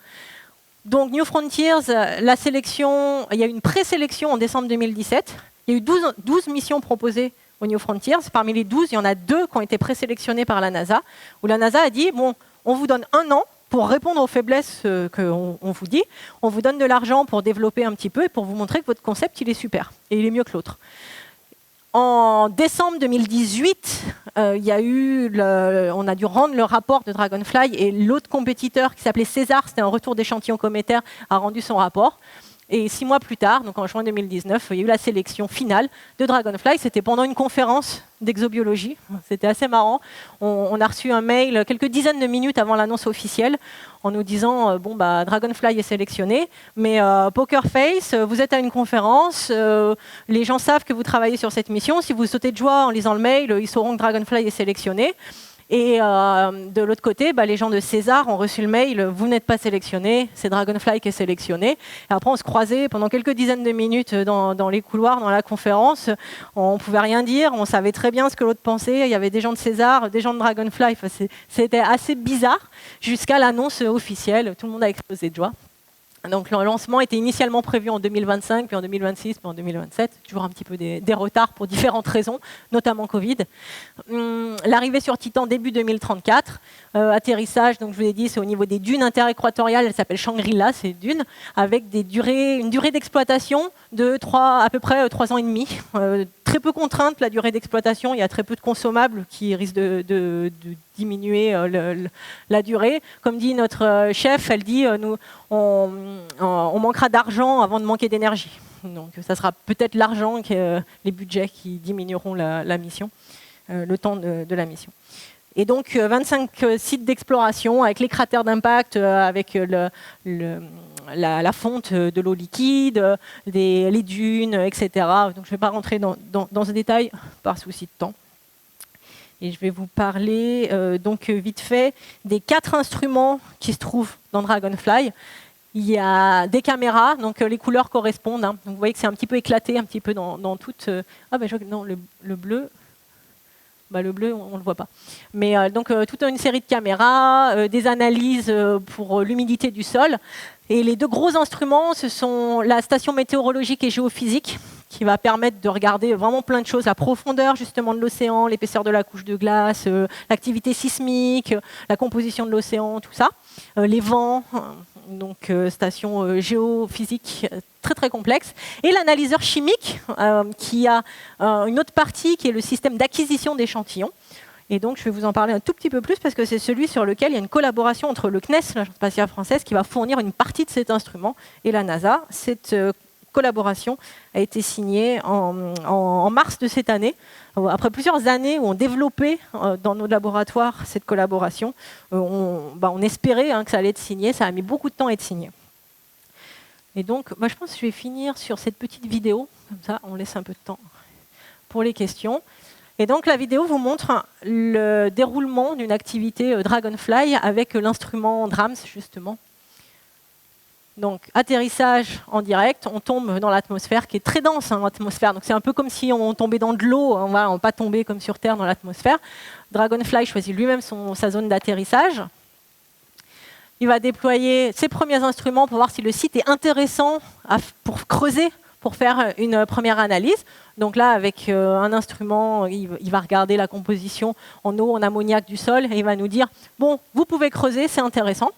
Donc New Frontiers, la sélection, il y a eu une présélection en décembre 2017. Il y a eu 12 missions proposées au New Frontiers. Parmi les 12, il y en a 2 qui ont été présélectionnées par la NASA, où la NASA a dit, bon, on vous donne 1 an pour répondre aux faiblesses qu'on vous dit. On vous donne de l'argent pour développer un petit peu et pour vous montrer que votre concept, il est super et il est mieux que l'autre. En décembre 2018, on a dû rendre le rapport de Dragonfly et l'autre compétiteur qui s'appelait César, c'était un retour d'échantillon cométaire, a rendu son rapport. Et 6 mois plus tard, donc en juin 2019, il y a eu la sélection finale de Dragonfly. C'était pendant une conférence d'exobiologie. C'était assez marrant. On a reçu un mail quelques dizaines de minutes avant l'annonce officielle en nous disant Dragonfly est sélectionné, mais Poker Face, vous êtes à une conférence, les gens savent que vous travaillez sur cette mission. Si vous sautez de joie en lisant le mail, ils sauront que Dragonfly est sélectionné. Et de l'autre côté, les gens de César ont reçu le mail, vous n'êtes pas sélectionné, c'est Dragonfly qui est sélectionné. Et après, on se croisait pendant quelques dizaines de minutes dans les couloirs, dans la conférence. On ne pouvait rien dire, on savait très bien ce que l'autre pensait. Il y avait des gens de César, des gens de Dragonfly. C'était assez bizarre jusqu'à l'annonce officielle. Tout le monde a explosé de joie. Donc le lancement était initialement prévu en 2025, puis en 2026, puis en 2027. Toujours un petit peu des retards pour différentes raisons, notamment Covid. L'arrivée sur Titan début 2034. Atterrissage, donc je vous ai dit, c'est au niveau des dunes interéquatoriales. Elle s'appelle Shangri-La, ces dunes, avec une durée d'exploitation de à peu près 3 ans et demi. Très peu contrainte la durée d'exploitation. Il y a très peu de consommables qui risquent de diminuer la durée. Comme dit notre chef, elle dit on manquera d'argent avant de manquer d'énergie. Donc ça sera peut-être l'argent, les budgets qui diminueront la mission, le temps de la mission. Et donc 25 sites d'exploration avec les cratères d'impact, avec la fonte de l'eau liquide, les dunes, etc. Donc je ne vais pas rentrer dans ce détail par souci de temps. Et je vais vous parler donc vite fait des 4 instruments qui se trouvent dans Dragonfly. Il y a des caméras, donc les couleurs correspondent. Donc vous voyez que c'est un petit peu éclaté, un petit peu dans toute... non, le bleu... le bleu, on ne le voit pas. Mais donc, toute une série de caméras, des analyses pour l'humidité du sol. Et les 2 gros instruments, ce sont la station météorologique et géophysique, qui va permettre de regarder vraiment plein de choses, la profondeur justement de l'océan, l'épaisseur de la couche de glace, l'activité sismique, la composition de l'océan, tout ça. Les vents, donc station géophysique très très complexe. Et l'analyseur chimique, qui a une autre partie qui est le système d'acquisition d'échantillons. Et donc, je vais vous en parler un tout petit peu plus parce que c'est celui sur lequel il y a une collaboration entre le CNES, l'Agence spatiale française, qui va fournir une partie de cet instrument, et la NASA. Cette collaboration a été signée en mars de cette année. Après plusieurs années où on développait dans nos laboratoires cette collaboration, on espérait que ça allait être signé. Ça a mis beaucoup de temps à être signé. Et donc, je pense que je vais finir sur cette petite vidéo. Comme ça, on laisse un peu de temps pour les questions. Et donc, la vidéo vous montre le déroulement d'une activité Dragonfly avec l'instrument DRAMS, justement. Donc, atterrissage en direct, on tombe dans l'atmosphère qui est très dense, l'atmosphère. Donc, c'est un peu comme si on tombait dans de l'eau, on va pas tomber comme sur Terre dans l'atmosphère. Dragonfly choisit lui-même sa zone d'atterrissage. Il va déployer ses premiers instruments pour voir si le site est intéressant pour creuser, pour faire une première analyse. Donc là, avec un instrument, il va regarder la composition en eau, en ammoniac du sol, et il va nous dire, bon, vous pouvez creuser, c'est intéressant.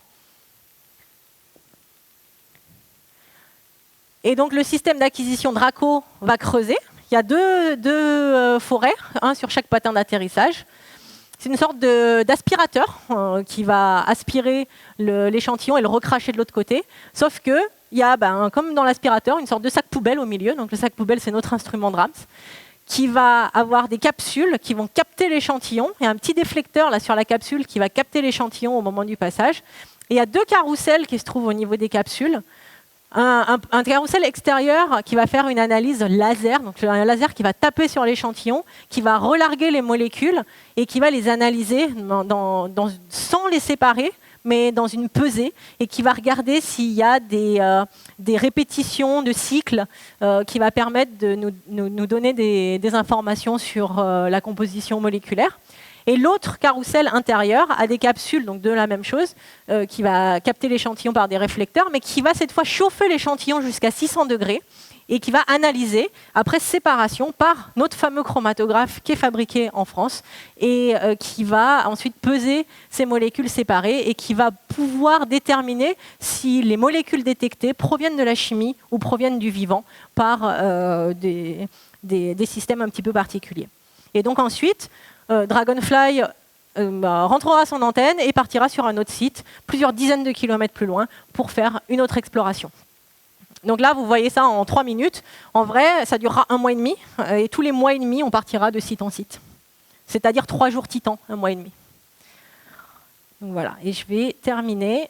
Et donc le système d'acquisition Draco va creuser. Il y a deux forêts, un sur chaque patin d'atterrissage. C'est une sorte d'aspirateur qui va aspirer l'échantillon et le recracher de l'autre côté. Sauf qu'il y a, comme dans l'aspirateur, une sorte de sac poubelle au milieu. Donc le sac poubelle, c'est notre instrument DRAMS, qui va avoir des capsules qui vont capter l'échantillon. Il y a un petit déflecteur là, sur la capsule qui va capter l'échantillon au moment du passage. Et il y a 2 carousels qui se trouvent au niveau des capsules. Un carrousel extérieur qui va faire une analyse laser, donc un laser qui va taper sur l'échantillon, qui va relarguer les molécules et qui va les analyser sans les séparer, mais dans une pesée, et qui va regarder s'il y a des répétitions de cycles qui va permettre de nous donner des informations sur la composition moléculaire. Et l'autre carrousel intérieur a des capsules, donc de la même chose, qui va capter l'échantillon par des réflecteurs, mais qui va cette fois chauffer l'échantillon jusqu'à 600 degrés. et qui va analyser, après séparation, par notre fameux chromatographe qui est fabriqué en France, et qui va ensuite peser ces molécules séparées, et qui va pouvoir déterminer si les molécules détectées proviennent de la chimie ou proviennent du vivant par des systèmes un petit peu particuliers. Et donc ensuite, Dragonfly rentrera son antenne et partira sur un autre site, plusieurs dizaines de kilomètres plus loin, pour faire une autre exploration. Donc là, vous voyez ça en 3 minutes. En vrai, ça durera 1 mois et demi. Et tous les mois et demi, on partira de site en site. C'est-à-dire 3 jours titan, 1 mois et demi. Donc voilà. Et je vais terminer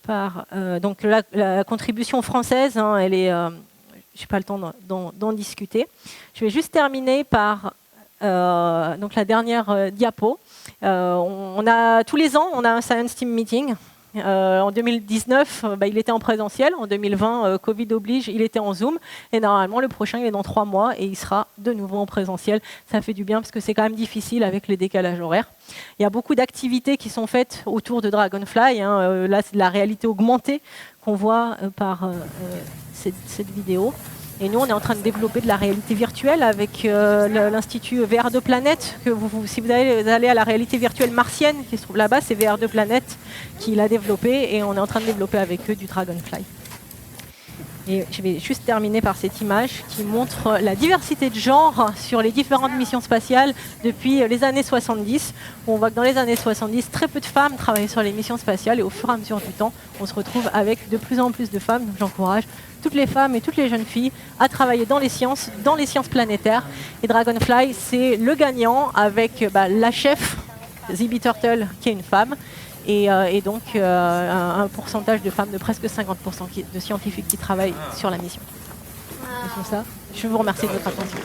par donc la contribution française. Hein, elle est, je n'ai pas le temps d'en discuter. Je vais juste terminer par donc la dernière diapo. On a, tous les ans, on a un Science Team Meeting. En 2019, il était en présentiel. En 2020, Covid oblige, il était en Zoom. Et normalement, le prochain, il est dans 3 mois et il sera de nouveau en présentiel. Ça fait du bien parce que c'est quand même difficile avec les décalages horaires. Il y a beaucoup d'activités qui sont faites autour de Dragonfly. Hein. Là, c'est de la réalité augmentée qu'on voit par cette vidéo. Et nous, on est en train de développer de la réalité virtuelle avec l'Institut VR2 Planète. Si vous allez à la réalité virtuelle martienne qui se trouve là-bas, c'est VR2 Planète qui l'a développé et on est en train de développer avec eux du Dragonfly. Et je vais juste terminer par cette image qui montre la diversité de genre sur les différentes missions spatiales depuis les années 70. On voit que dans les années 70, très peu de femmes travaillaient sur les missions spatiales et au fur et à mesure du temps, on se retrouve avec de plus en plus de femmes. Donc j'encourage toutes les femmes et toutes les jeunes filles à travailler dans les sciences planétaires. Et Dragonfly, c'est le gagnant avec la chef, Zibby Turtle, qui est une femme. Et donc un pourcentage de femmes de presque 50% de scientifiques qui travaillent sur la mission. C'est comme ça. Je vous remercie de votre attention.